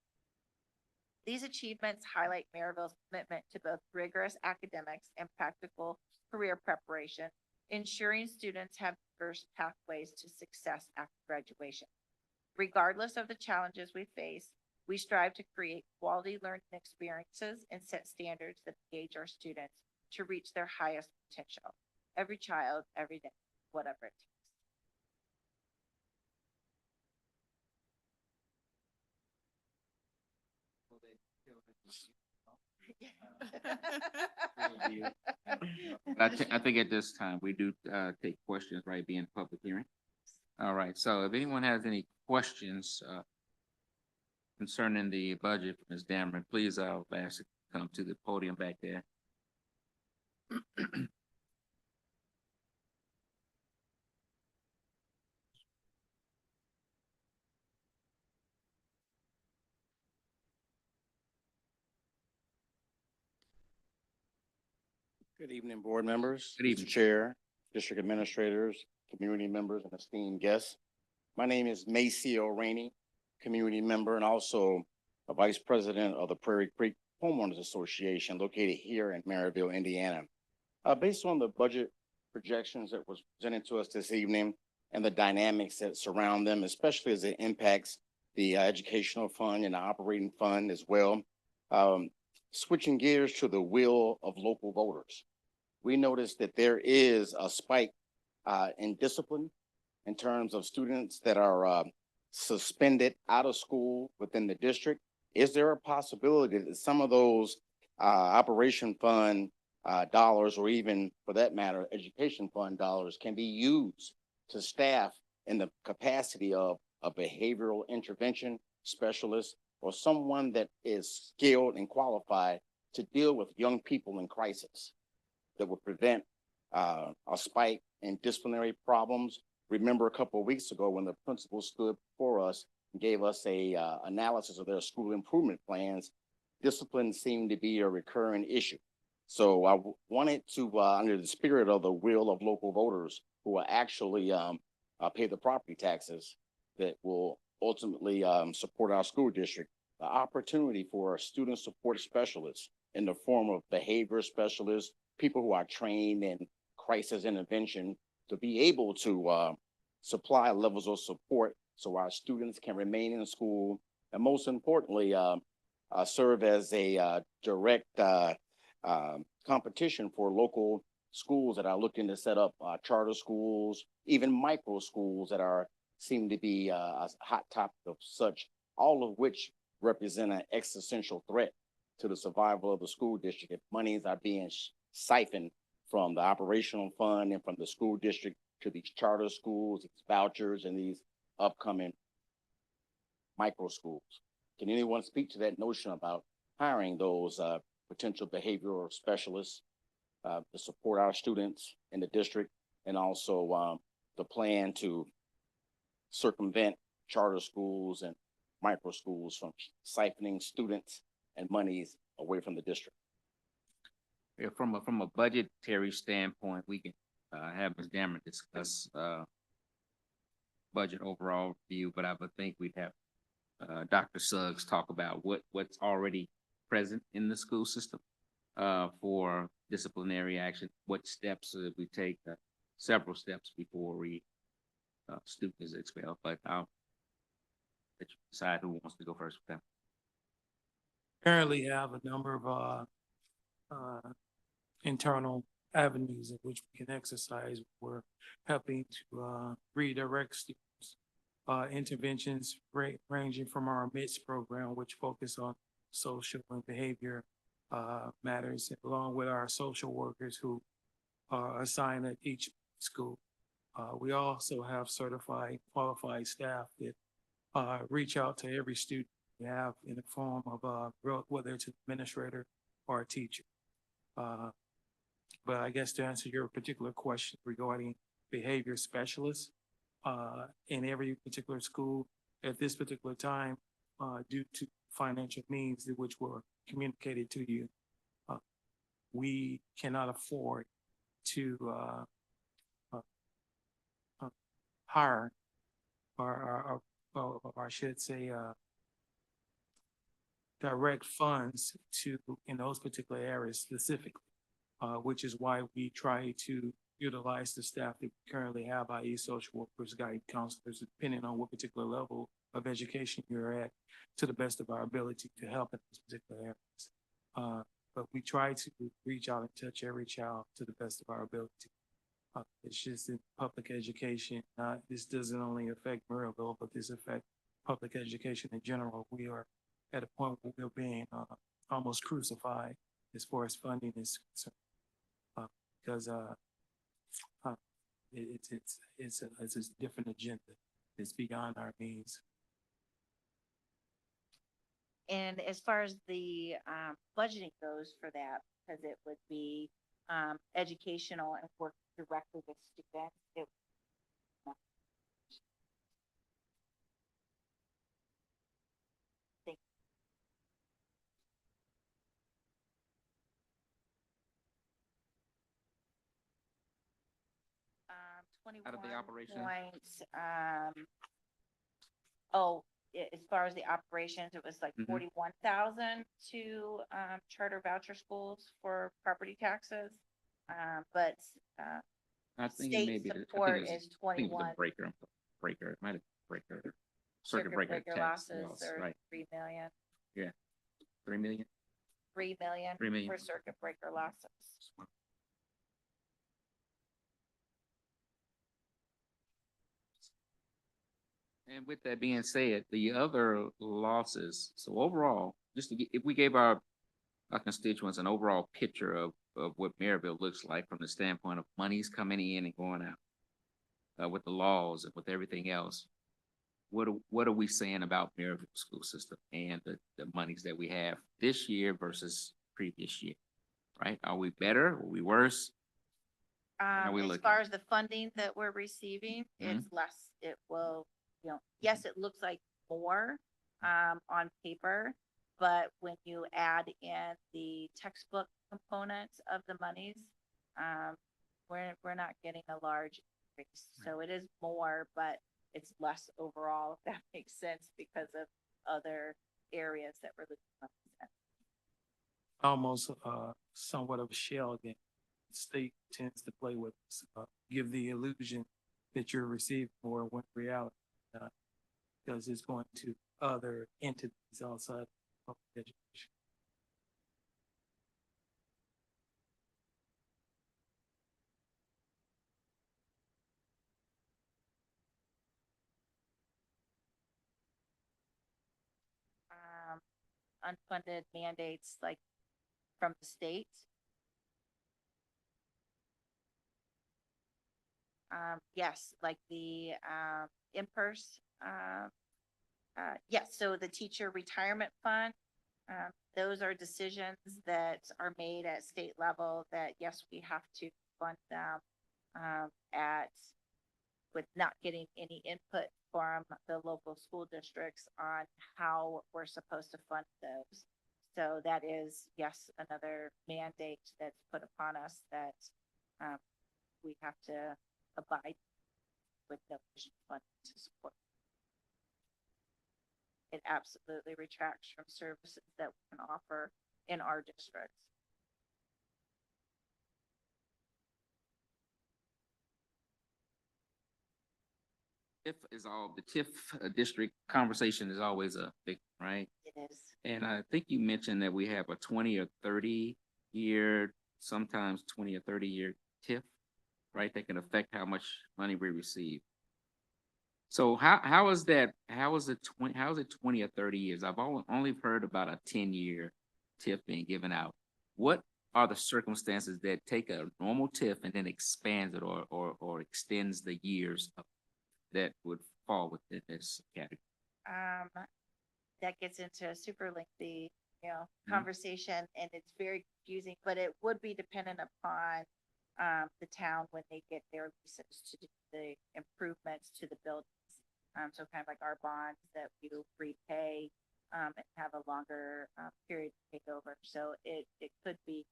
These achievements highlight Maryville's commitment to both rigorous academics and practical career preparation, ensuring students have diverse pathways to success after graduation. Regardless of the challenges we face, we strive to create quality learning experiences and set standards that engage our students to reach their highest potential. Every child, every day, whatever it takes. I think at this time, we do, take questions, right, being a public hearing. All right, so if anyone has any questions, concerning the budget, Ms. Dameron, please, I'll ask you to come to the podium back there. Good evening, board members. Good evening. Mr. Chair, district administrators, community members, and esteemed guests. My name is Maceo Rainey, community member and also a vice president of the Prairie Creek Homeowners Association located here in Merrillville, Indiana. Based on the budget projections that was presented to us this evening and the dynamics that surround them, especially as it impacts the educational fund and the operating fund as well. Switching gears to the will of local voters. We noticed that there is a spike in discipline in terms of students that are suspended out of school within the district. Is there a possibility that some of those operation fund dollars, or even for that matter, education fund dollars, can be used to staff in the capacity of a behavioral intervention specialist or someone that is skilled and qualified to deal with young people in crisis that would prevent a spike in disciplinary problems? Remember a couple of weeks ago when the principal stood before us and gave us a analysis of their school improvement plans, discipline seemed to be a recurring issue. So I wanted to, under the spirit of the will of local voters who will actually pay the property taxes that will ultimately support our school district, the opportunity for student support specialists in the form of behavior specialists, people who are trained in crisis intervention, to be able to supply levels of support so our students can remain in school, and most importantly, serve as a direct competition for local schools that are looking to set up charter schools, even micro schools that are seem to be a hot topic of such, all of which represent an existential threat to the survival of the school district if monies are being siphoned from the operational fund and from the school district to these charter schools, these vouchers, and these upcoming micro schools. Can anyone speak to that notion about hiring those potential behavioral specialists to support our students in the district, and also the plan to circumvent charter schools and micro schools from siphoning students and monies away from the district? Yeah, from a budgetary standpoint, we can have Ms. Dameron discuss budget overall view, but I would think we'd have Dr. Suggs talk about what's already present in the school system for disciplinary action, what steps we take, several steps before we student is expelled, but I'll let you decide who wants to go first with that. Currently have a number of internal avenues in which we can exercise. We're helping to redirect students, interventions ranging from our MITS program, which focus on social and behavior matters, along with our social workers who are assigned at each school. We also have certified, qualified staff that reach out to every student we have in the form of whether it's an administrator or a teacher. But I guess to answer your particular question regarding behavior specialists in every particular school at this particular time, due to financial means which were communicated to you, we cannot afford to, hire or I should say, direct funds to, in those particular areas specifically, which is why we try to utilize the staff that we currently have, i.e. social workers, guidance counselors, depending on what particular level of education you're at, to the best of our ability to help in those particular areas. But we try to reach out and touch every child to the best of our ability. It's just in public education, this doesn't only affect Merrillville, but this affects public education in general. We are at a point where we're being almost crucified as far as funding is concerned. Because it's a different agenda. It's beyond our means. And as far as the budgeting goes for that, because it would be educational and work directly with students, it think Out of the 21 operation? points, oh, as far as the operations, it was like Mhm. 41,000 to charter voucher schools for property taxes. But I think it may state be, I think support it was, is I think it was 21. a breaker, it might have breaker, Circuit breaker tax losses loss, are right, 3 million, 3 million. 3 million 3 million. for circuit breaker losses. And with that being said, the other losses, so overall, just to get, if we gave our constituents an overall picture of what Maryville looks like from the standpoint of monies coming in and going out, with the laws and with everything else, what are we saying about Maryville school system and the monies that we have this year versus previous year, right? Are we better? Are we worse? How we As looking? far as the funding that we're receiving, Mhm. it's less. It will, yes, it looks like more on paper, but when you add in the textbook components of the monies, we're not getting a large increase. So it is more, but it's less overall, if that makes sense, because of other areas that we're looking at. Almost somewhat of a shell game. The state tends to play with us, give the illusion that you're receiving more when in reality, because it's going to other entities outside of education. Unfunded mandates like from the state. Yes, like the in-purse. Yes, so the teacher retirement fund, those are decisions that are made at state level that, yes, we have to fund them at, with not getting any input from the local school districts on how we're supposed to fund those. So that is, yes, another mandate that's put upon us that we have to abide with the funding to support. It absolutely retracts from services that we can offer in our districts. TIF is all, the TIF district conversation is always a big, right? It is. And I think you mentioned that we have a 20 or 30 year, sometimes 20 or 30-year TIF, right? That can affect how much money we receive. So how is that, how is it 20 or 30 years? I've only heard about a 10-year TIF being given out. What are the circumstances that take a normal TIF and then expands it or extends the years that would fall within this category? That gets into a super lengthy, Mhm. conversation, and it's very confusing, but it would be dependent upon the town when they get their leases to do the improvements to the buildings. So kind of like our bonds that you repay and have a longer period to take over. So it could be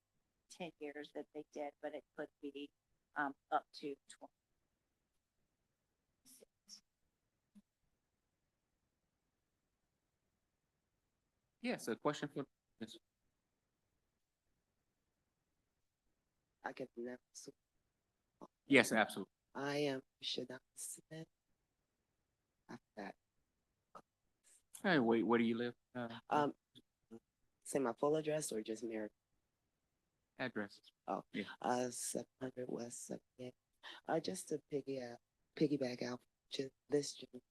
10 years that they did, but it could be, up to 20. Yes, a question for Ms. I can never. Yes, absolutely. I am Shadon Smith. After that, Hey, wait, where do you live? um, say my full address or just Merritt? Addresses. 700 West 78. Just to piggyback out just this, June,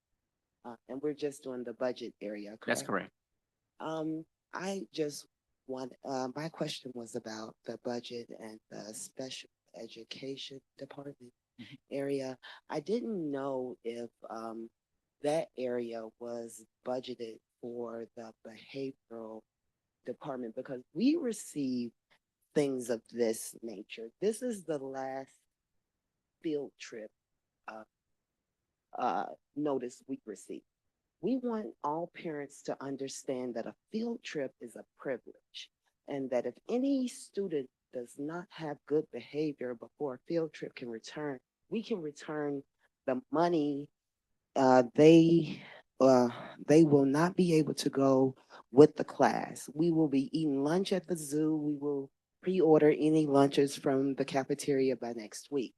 and we're just doing the budget area, correct? That's correct. I just want, my question was about the budget and the special education department area. I didn't know if, that area was budgeted for the behavioral department because we receive things of this nature. This is the last field trip, notice we received. We want all parents to understand that a field trip is a privilege and that if any student does not have good behavior before a field trip can return, we can return the money. They will not be able to go with the class. We will be eating lunch at the zoo. We will pre-order any lunches from the cafeteria by next week.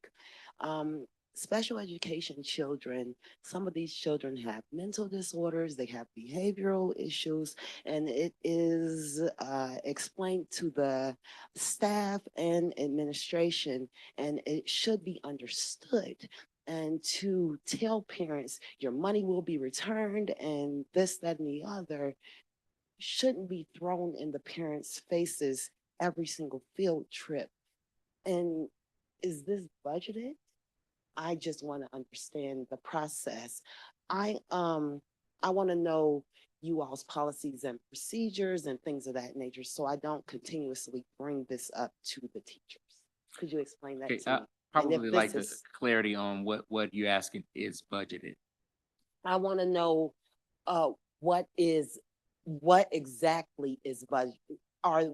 Special education children, some of these children have mental disorders, they have behavioral issues, and it is explained to the staff and administration, and it should be understood. And to tell parents your money will be returned and this, that, and the other shouldn't be thrown in the parents' faces every single field trip. And is this budgeted? I just want to understand the process. I want to know you all's policies and procedures and things of that nature, so I don't continuously bring this up to the teachers. Could you explain that Okay, to me? probably if like this the is- clarity on what you're asking is budgeted. I want to know what exactly is budgeted.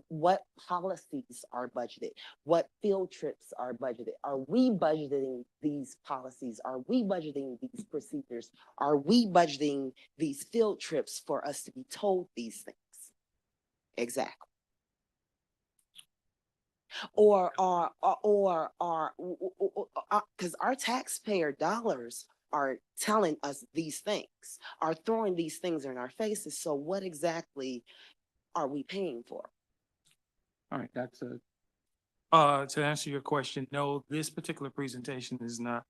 What policies are budgeted? What field trips are budgeted? Are we budgeting these policies? Are we budgeting these procedures? Are we budgeting these field trips for us to be told these things? Exactly. Or because our taxpayer dollars are telling us these things, are throwing these things in our faces. So what exactly are we paying for? All right, that's a, To answer your question, no, this particular presentation is not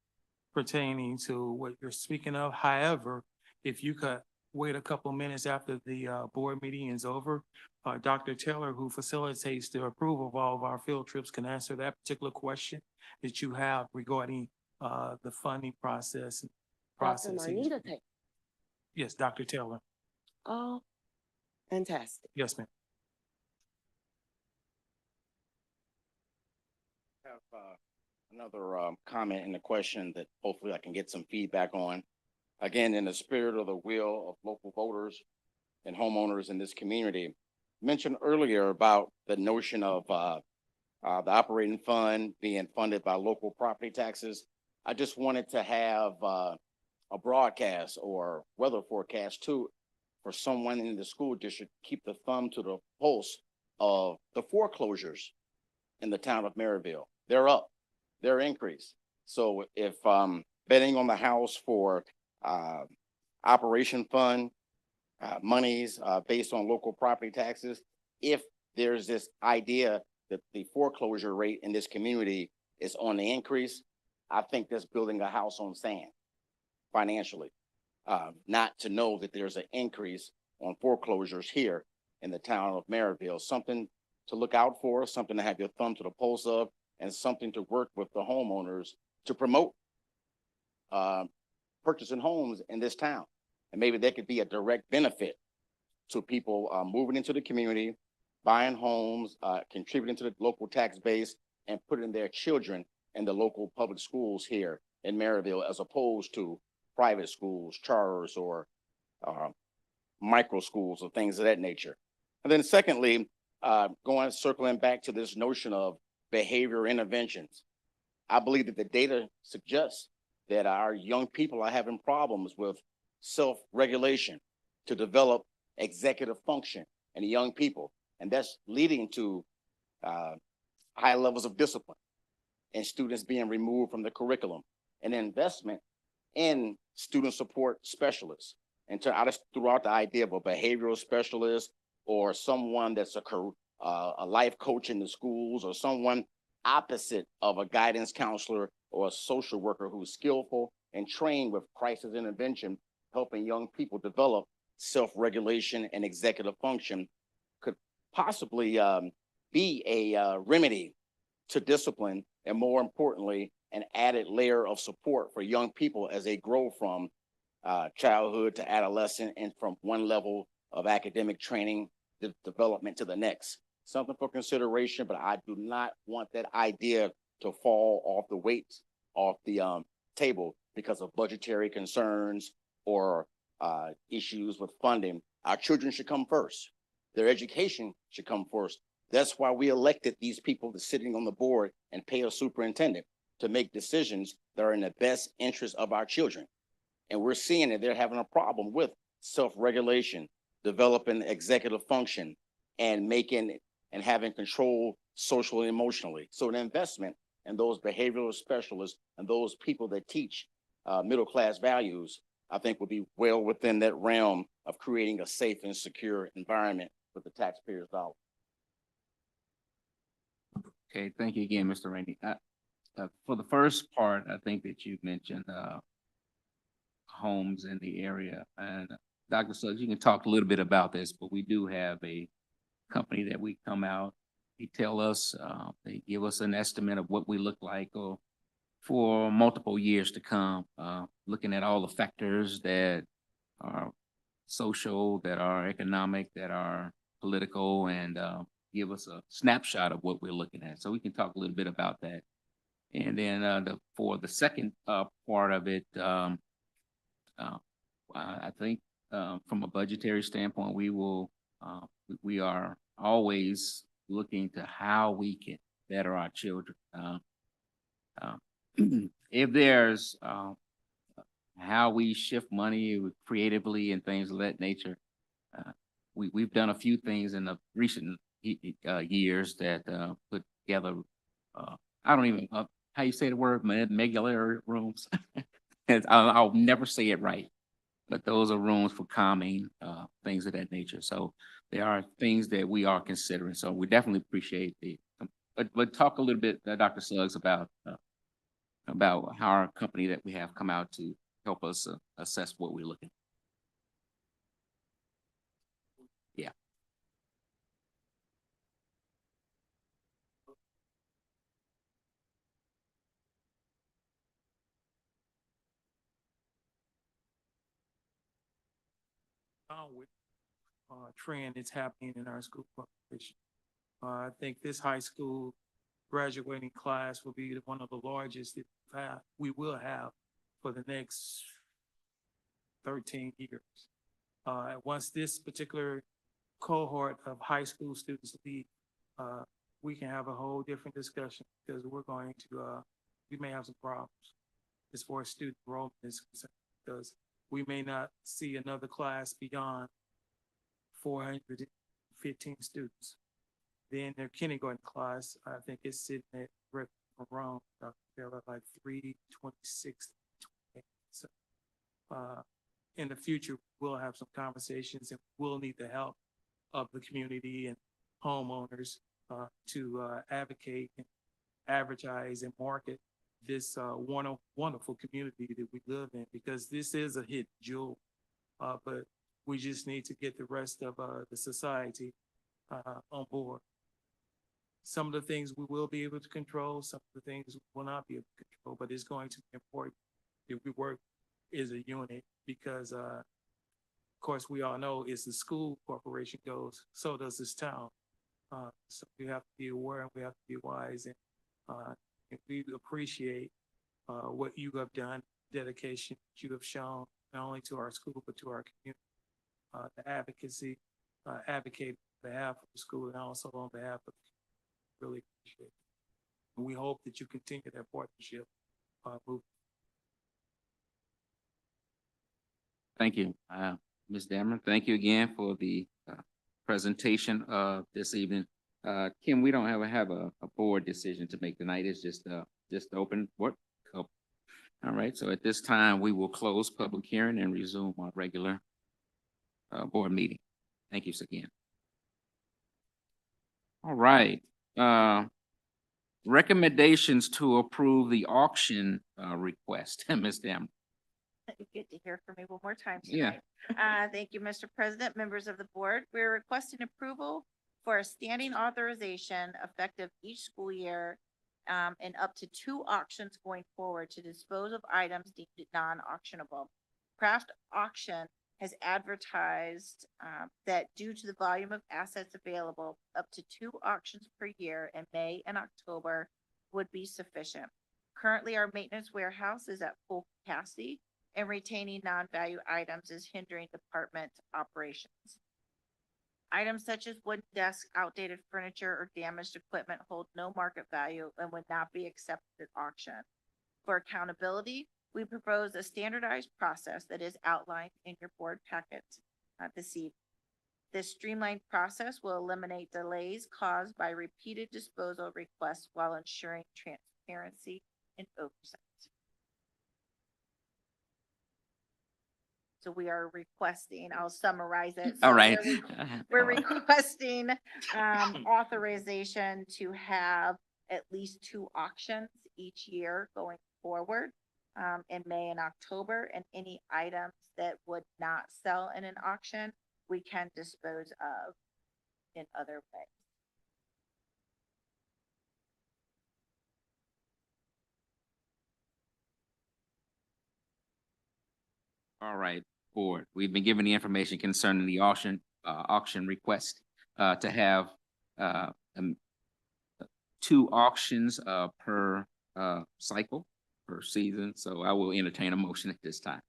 pertaining to what you're speaking of. However, if you could wait a couple minutes after the board meeting is over, Dr. Taylor, who facilitates the approval of all of our field trips, can answer that particular question that you have regarding the funding process. Dr. processes. Marnita Taylor. Yes, Dr. Taylor. Oh, fantastic. Yes, ma'am. Have another comment in the question that hopefully I can get some feedback on. Again, in the spirit of the will of local voters and homeowners in this community, mentioned earlier about the notion of the operating fund being funded by local property taxes. I just wanted to have a broadcast or weather forecast too for someone in the school district, keep the thumb to the pulse of the foreclosures in the town of Merrillville. They're up, they're increased. So if betting on the house for operation fund monies based on local property taxes, if there's this idea that the foreclosure rate in this community is on the increase, I think that's building a house on sand financially. Not to know that there's an increase on foreclosures here in the town of Merrillville, something to look out for, something to have your thumb to the pulse of, and something to work with the homeowners to promote purchasing homes in this town. And maybe there could be a direct benefit to people moving into the community, buying homes, contributing to the local tax base, and putting their children in the local public schools here in Merrillville, as opposed to private schools, charters, or micro schools or things of that nature. And then secondly, circling back to this notion of behavior interventions. I believe that the data suggests that our young people are having problems with self-regulation to develop executive function in the young people. And that's leading to high levels of discipline and students being removed from the curriculum, and investment in student support specialists. And I just threw out the idea of a behavioral specialist or someone that's a life coach in the schools, or someone opposite of a guidance counselor or a social worker who's skillful and trained with crisis intervention, helping young people develop self-regulation and executive function, could possibly be a remedy to discipline, and more importantly, an added layer of support for young people as they grow from childhood to adolescent, and from one level of academic training development to the next. Something for consideration, but I do not want that idea to fall off the weight off the table because of budgetary concerns or issues with funding. Our children should come first. Their education should come first. That's why we elected these people to sitting on the board and pay a superintendent to make decisions that are in the best interest of our children. And we're seeing that they're having a problem with self-regulation, developing executive function, and making and having control socially and emotionally. So an investment in those behavioral specialists and those people that teach middle-class values, I think would be well within that realm of creating a safe and secure environment with the taxpayers' dollars. Okay, thank you again, Mr. Rainey. For the first part, I think that you mentioned homes in the area, and Dr. Suggs, you can talk a little bit about this, but we do have a company that we come out, they tell us, they give us an estimate of what we look like or for multiple years to come, looking at all the factors that are social, that are economic, that are political, and give us a snapshot of what we're looking at. So we can talk a little bit about that. And then for the second part of it, I think from a budgetary standpoint, we are always looking to how we can better our children. If there's how we shift money creatively and things of that nature, we've done a few things in the recent years that put together. I don't even how you say the word medullary rooms. I'll never say it right, but those are rooms for calming, things of that nature. So there are things that we are considering. So we definitely appreciate but talk a little bit, Dr. Suggs, about how our company that we have come out to help us assess what we're looking. Yeah. With trend that's happening in our school population. I think this high school graduating class will be one of the largest that we will have for the next 13 years. Once this particular cohort of high school students leave, we can have a whole different discussion, because we're going to, we may have some problems as far as student enrollment is concerned, because we may not see another class beyond 415 students. Then their kindergarten class, I think it's sitting at around like 326. So in the future, we'll have some conversations, and we'll need the help of the community and homeowners to advocate and advertise and market this wonderful community that we live in, because this is a hidden jewel. But we just need to get the rest of the society on board. Some of the things we will be able to control, some of the things we will not be able to control, but it's going to be important that we work as a unit, because of course we all know as the school corporation goes, so does this town. So we have to be aware, and we have to be wise, and we appreciate what you have done, dedication that you have shown, not only to our school, but to our community. The advocacy, advocate on behalf of the school and also on behalf of the community. Really appreciate it. And we hope that you continue that partnership, moving. Thank you, Ms. Dameron. Thank you again for the presentation this evening. Kim, we don't have a board decision to make tonight. It's just open work. Oh, all right, so at this time, we will close public hearing and resume our regular board meeting. Thank you again. All right, recommendations to approve the auction request, Ms. Dameron. Good to hear from you one more time Yeah. tonight. Thank you, Mr. President, members of the board. We're requesting approval for a standing authorization effective each school year and up to 2 auctions going forward to dispose of items deemed non-auctionable. Craft Auction has advertised that due to the volume of assets available, up to 2 auctions per year in May and October would be sufficient. Currently, our maintenance warehouse is at full capacity, and retaining non-value items is hindering department operations. Items such as wooden desks, outdated furniture, or damaged equipment hold no market value and would not be accepted at auction. For accountability, we propose a standardized process that is outlined in your board packet this evening. This streamlined process will eliminate delays caused by repeated disposal requests while ensuring transparency and oversight. So we are requesting, I'll summarize it. So All right. We're requesting authorization to have at least 2 auctions each year going forward in May and October, and any items that would not sell in an auction, we can dispose of in other ways. All right, board. We've been given the information concerning the auction request to have 2 auctions per cycle, per season. So I will entertain a motion at this time.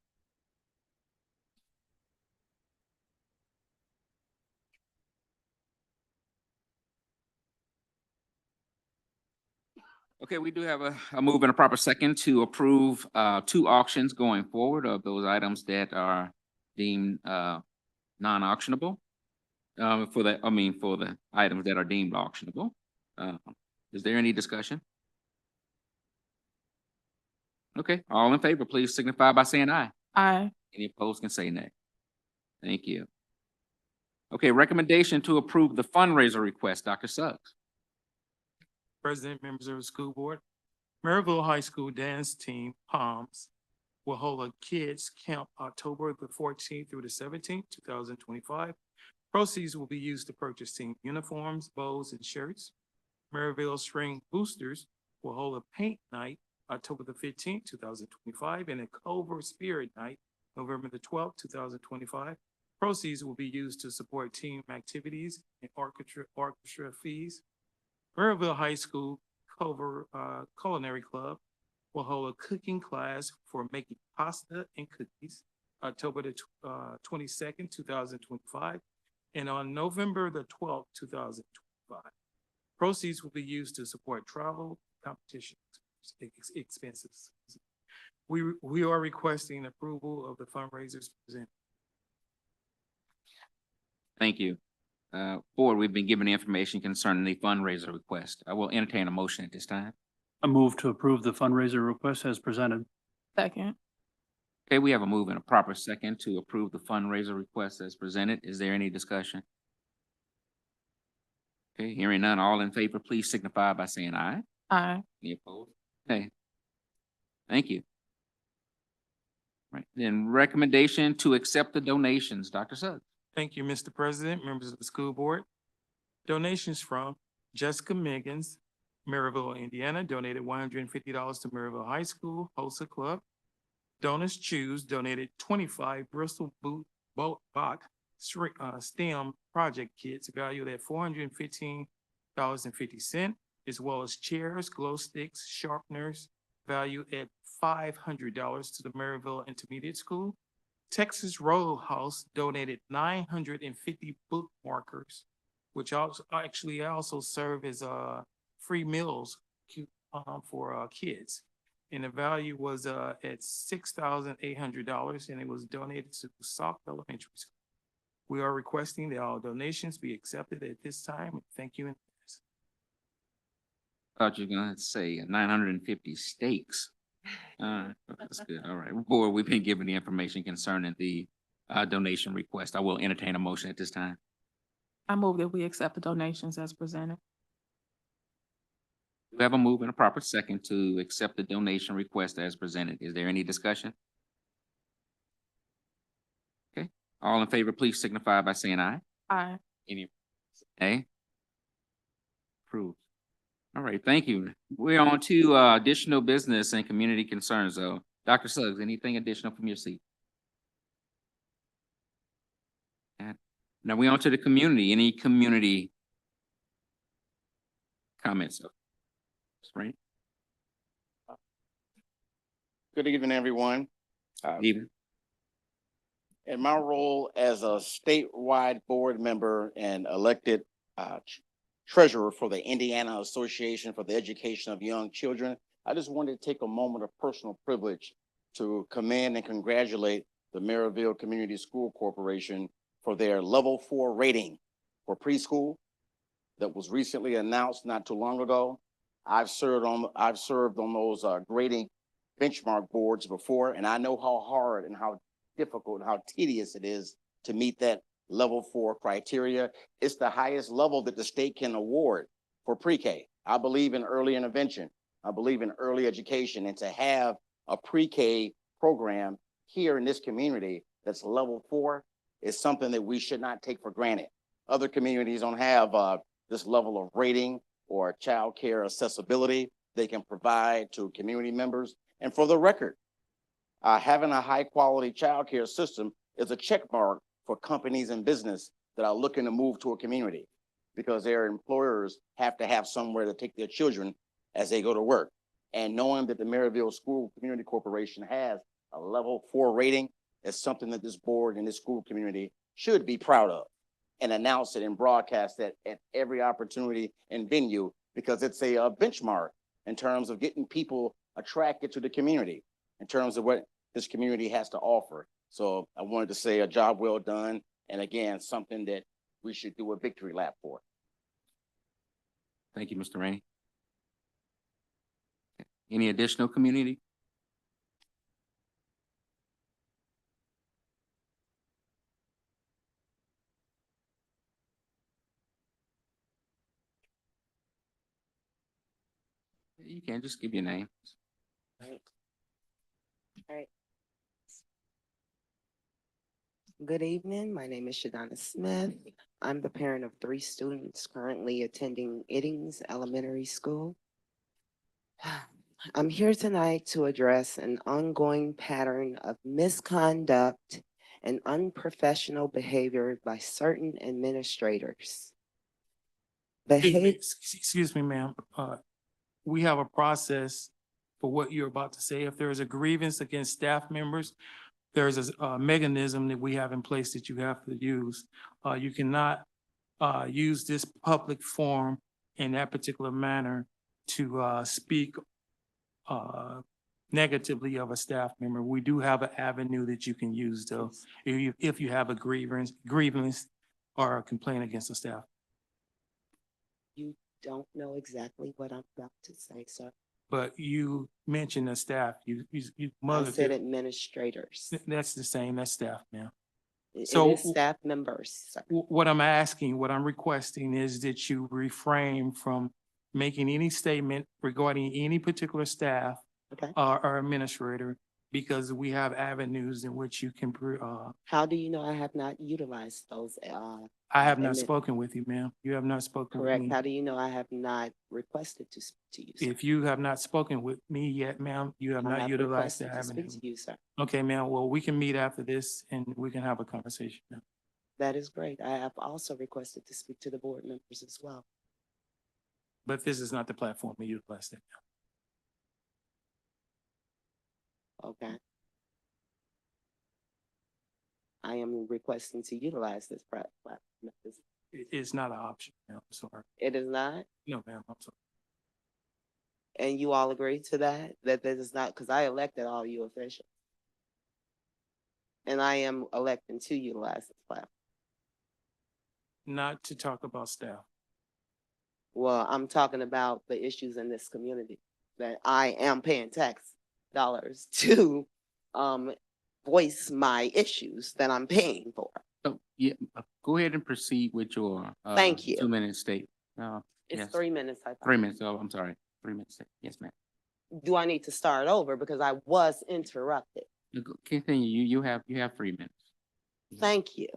Okay, we do have a move and a proper second to approve 2 auctions going forward of those items that are deemed non-auctionable. For the items that are deemed auctionable. Is there any discussion? Okay, all in favor, please signify by saying aye. Aye. Any opposed can say nay. Thank you. Okay, recommendation to approve the fundraiser request, Dr. Suggs. President, members of the school board, Merrillville High School dance team, POMS, will hold a kids camp October the 14th through the 17th, 2025. Proceeds will be used to purchase team uniforms, bows, and shirts. Merrillville Spring Boosters will hold a paint night October the 15th, 2025, and a Clover Spirit Night November the 12th, 2025. Proceeds will be used to support team activities and orchestra fees. Merrillville High School Culinary Club will hold a cooking class for making pasta and cookies October the 22nd, 2025, and on November the 12th, 2025. Proceeds will be used to support travel, competition expenses. We are requesting approval of the fundraisers presented. Thank you. Board, we've been given the information concerning the fundraiser request. I will entertain a motion at this time. I move to approve the fundraiser request as presented. Second. Okay, we have a move and a proper second to approve the fundraiser request as presented. Is there any discussion? Okay, hearing none, all in favor, please signify by saying aye. Aye. Any opposed? Okay. Thank you. Right, then recommendation to accept the donations, Dr. Suggs. Thank you, Mr. President, members of the school board. Donations from Jessica Miggins, Merrillville, Indiana, donated $150 to Merrillville High School HOSA Club. Donors Choose donated 25 Bristol Boat Bach STEM project kits valued at $415.50, as well as chairs, glow sticks, sharpeners valued at $500 to the Merrillville Intermediate School. Texas Roadhouse donated 950 bookmarkers, which also serve as free meals for kids. And the value was at $6,800, and it was donated to Sauk Elementary School. We are requesting that all donations be accepted at this time. Thank you. Thought you were gonna say 950 steaks. That's good. All right. Board, we've been given the information concerning the donation request. I will entertain a motion at this time. I move that we accept the donations as presented. We have a move and a proper second to accept the donation request as presented. Is there any discussion? Okay, all in favor, please signify by saying aye. Aye. Any nay? Approved. All right, thank you. We're on to additional business and community concerns, though. Dr. Suggs, anything additional from your seat? And now we on to the community. Any community comments? Right. Good evening, everyone. Even. In my role as a statewide board member and elected treasurer for the Indiana Association for the Education of Young Children, I just wanted to take a moment of personal privilege to commend and congratulate the Merrillville Community School Corporation for their level 4 rating for preschool that was recently announced not too long ago. I've served on those grading benchmark boards before, and I know how hard and how difficult and how tedious it is to meet that level 4 criteria. It's the highest level that the state can award for pre-K. I believe in early intervention. I believe in early education, and to have a pre-K program here in this community that's level 4 is something that we should not take for granted. Other communities don't have this level of rating or childcare accessibility they can provide to community members. And for the record, having a high quality childcare system is a check mark for companies and business that are looking to move to a community, because their employers have to have somewhere to take their children as they go to work. And knowing that the Merrillville School Community Corporation has a level 4 rating is something that this board and this school community should be proud of, and announce it and broadcast it at every opportunity and venue, because it's a benchmark in terms of getting people attracted to the community, in terms of what this community has to offer. So I wanted to say a job well done, and again, something that we should do a victory lap for. Thank you, Mr. Rainey. Any additional community? You can just give your name. Good evening. My name is Shadonna Smith. I'm the parent of 3 students currently attending Iddings Elementary School. I'm here tonight to address an ongoing pattern of misconduct and unprofessional behavior by certain administrators. Excuse me, ma'am. We have a process for what you're about to say. If there is a grievance against staff members, there's a mechanism that we have in place that you have to use. You cannot use this public forum in that particular manner to speak negatively of a staff member. We do have an avenue that you can use, though, if you have a grievance or a complaint against the staff. You don't know exactly what I'm about to say, sir. But you mentioned the staff, you I said administrators. That's the same, that's staff, ma'am. It So- is staff members, sir. What I'm asking, what I'm requesting is that you refrain from making any statement regarding any particular staff Okay. or administrator, because we have avenues in which you can, How do you know I have not utilized those? I have not admin- spoken with you, ma'am. You have not spoken with Correct. me. How do you know I have not requested to speak to you, sir? If you have not spoken with me yet, ma'am, you have I not have utilized the requested to avenue. speak to you, sir. Okay, ma'am, well, we can meet after this and we can have a conversation now. That is great. I have also requested to speak to the board members as well. But this is not the platform to utilize that. Okay. I am requesting to utilize this platform. It's not an option, ma'am, I'm sorry. It is not? No, ma'am, I'm sorry. And you all agree to that? That that is not, because I elected all you officials. And I am electing to utilize this platform. Not to talk about staff. Well, I'm talking about the issues in this community that I am paying tax dollars to voice my issues that I'm paying for. So, yeah, go ahead and proceed with your, Thank you. 2-minute state. It's Yes. 3 minutes, I thought. 3 minutes. Oh, I'm sorry. 3 minutes. Yes, ma'am. Do I need to start over because I was interrupted? Continue. You have 3 minutes. Thank you.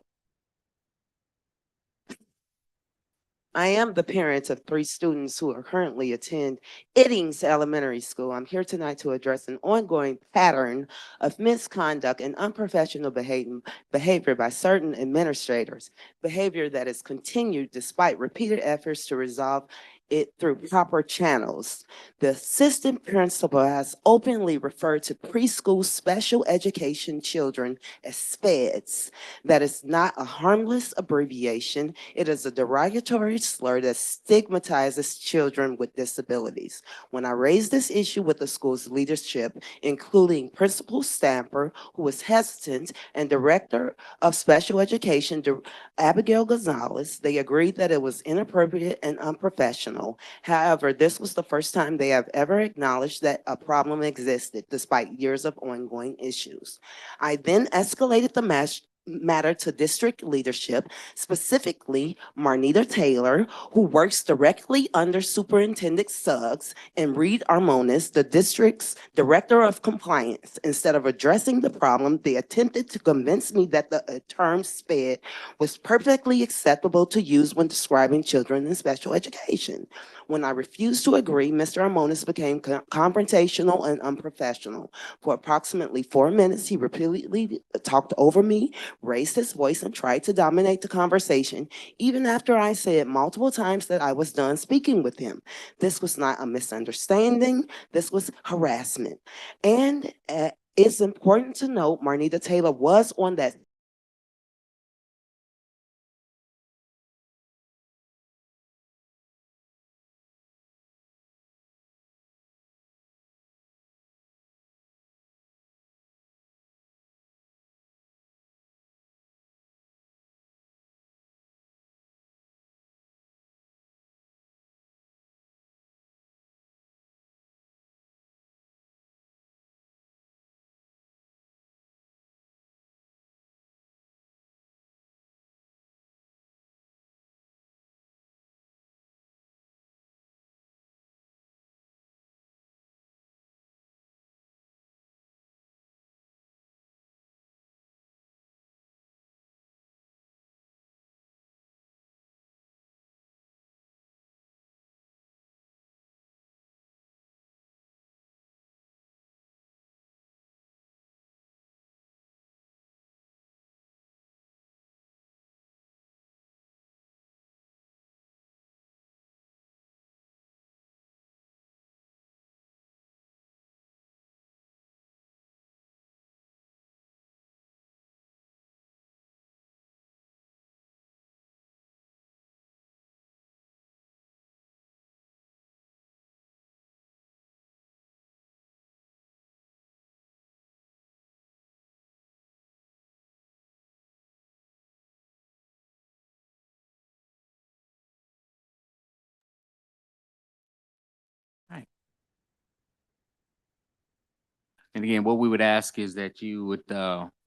I am the parent of 3 students who are currently attend Iddings Elementary School. I'm here tonight to address an ongoing pattern of misconduct and unprofessional behavior by certain administrators, behavior that is continued despite repeated efforts to resolve it through proper channels. The assistant principal has openly referred to preschool special education children as SPEDs. That is not a harmless abbreviation. It is a derogatory slur that stigmatizes children with disabilities. When I raised this issue with the school's leadership, including Principal Stamper, who was hesitant, and Director of Special Education, Abigail Gonzalez, they agreed that it was inappropriate and unprofessional. However, this was the first time they have ever acknowledged that a problem existed despite years of ongoing issues. I then escalated the matter to district leadership, specifically Marnita Taylor, who works directly under Superintendent Suggs, and Reed Armonis, the district's director of compliance. Instead of addressing the problem, they attempted to convince me that the term SPED was perfectly acceptable to use when describing children in special education. When I refused to agree, Mr. Armonis became confrontational and unprofessional. For approximately 4 minutes, he repeatedly talked over me, raised his voice, and tried to dominate the conversation, even after I said multiple times that I was done speaking with him. This was not a misunderstanding. This was harassment. And it's important to note Marnita Taylor was on that And again, what we would ask is that you would,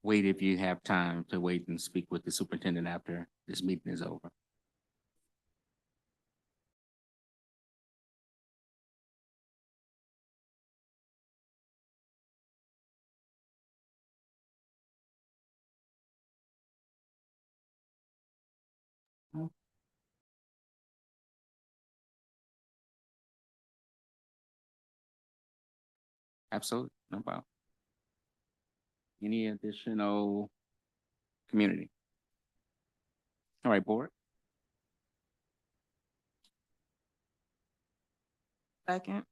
wait if you have time to wait and speak with the superintendent after this meeting is over. Absolutely, no problem. Any additional community? All right, board. Second.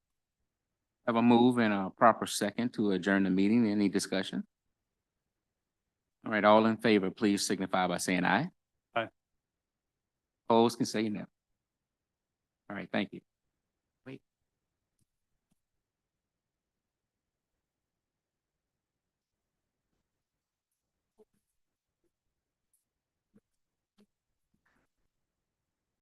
Have a move and a proper second to adjourn the meeting. Any discussion? All right, all in favor, please signify by saying aye. Aye. Opposed can say no. All right, thank you.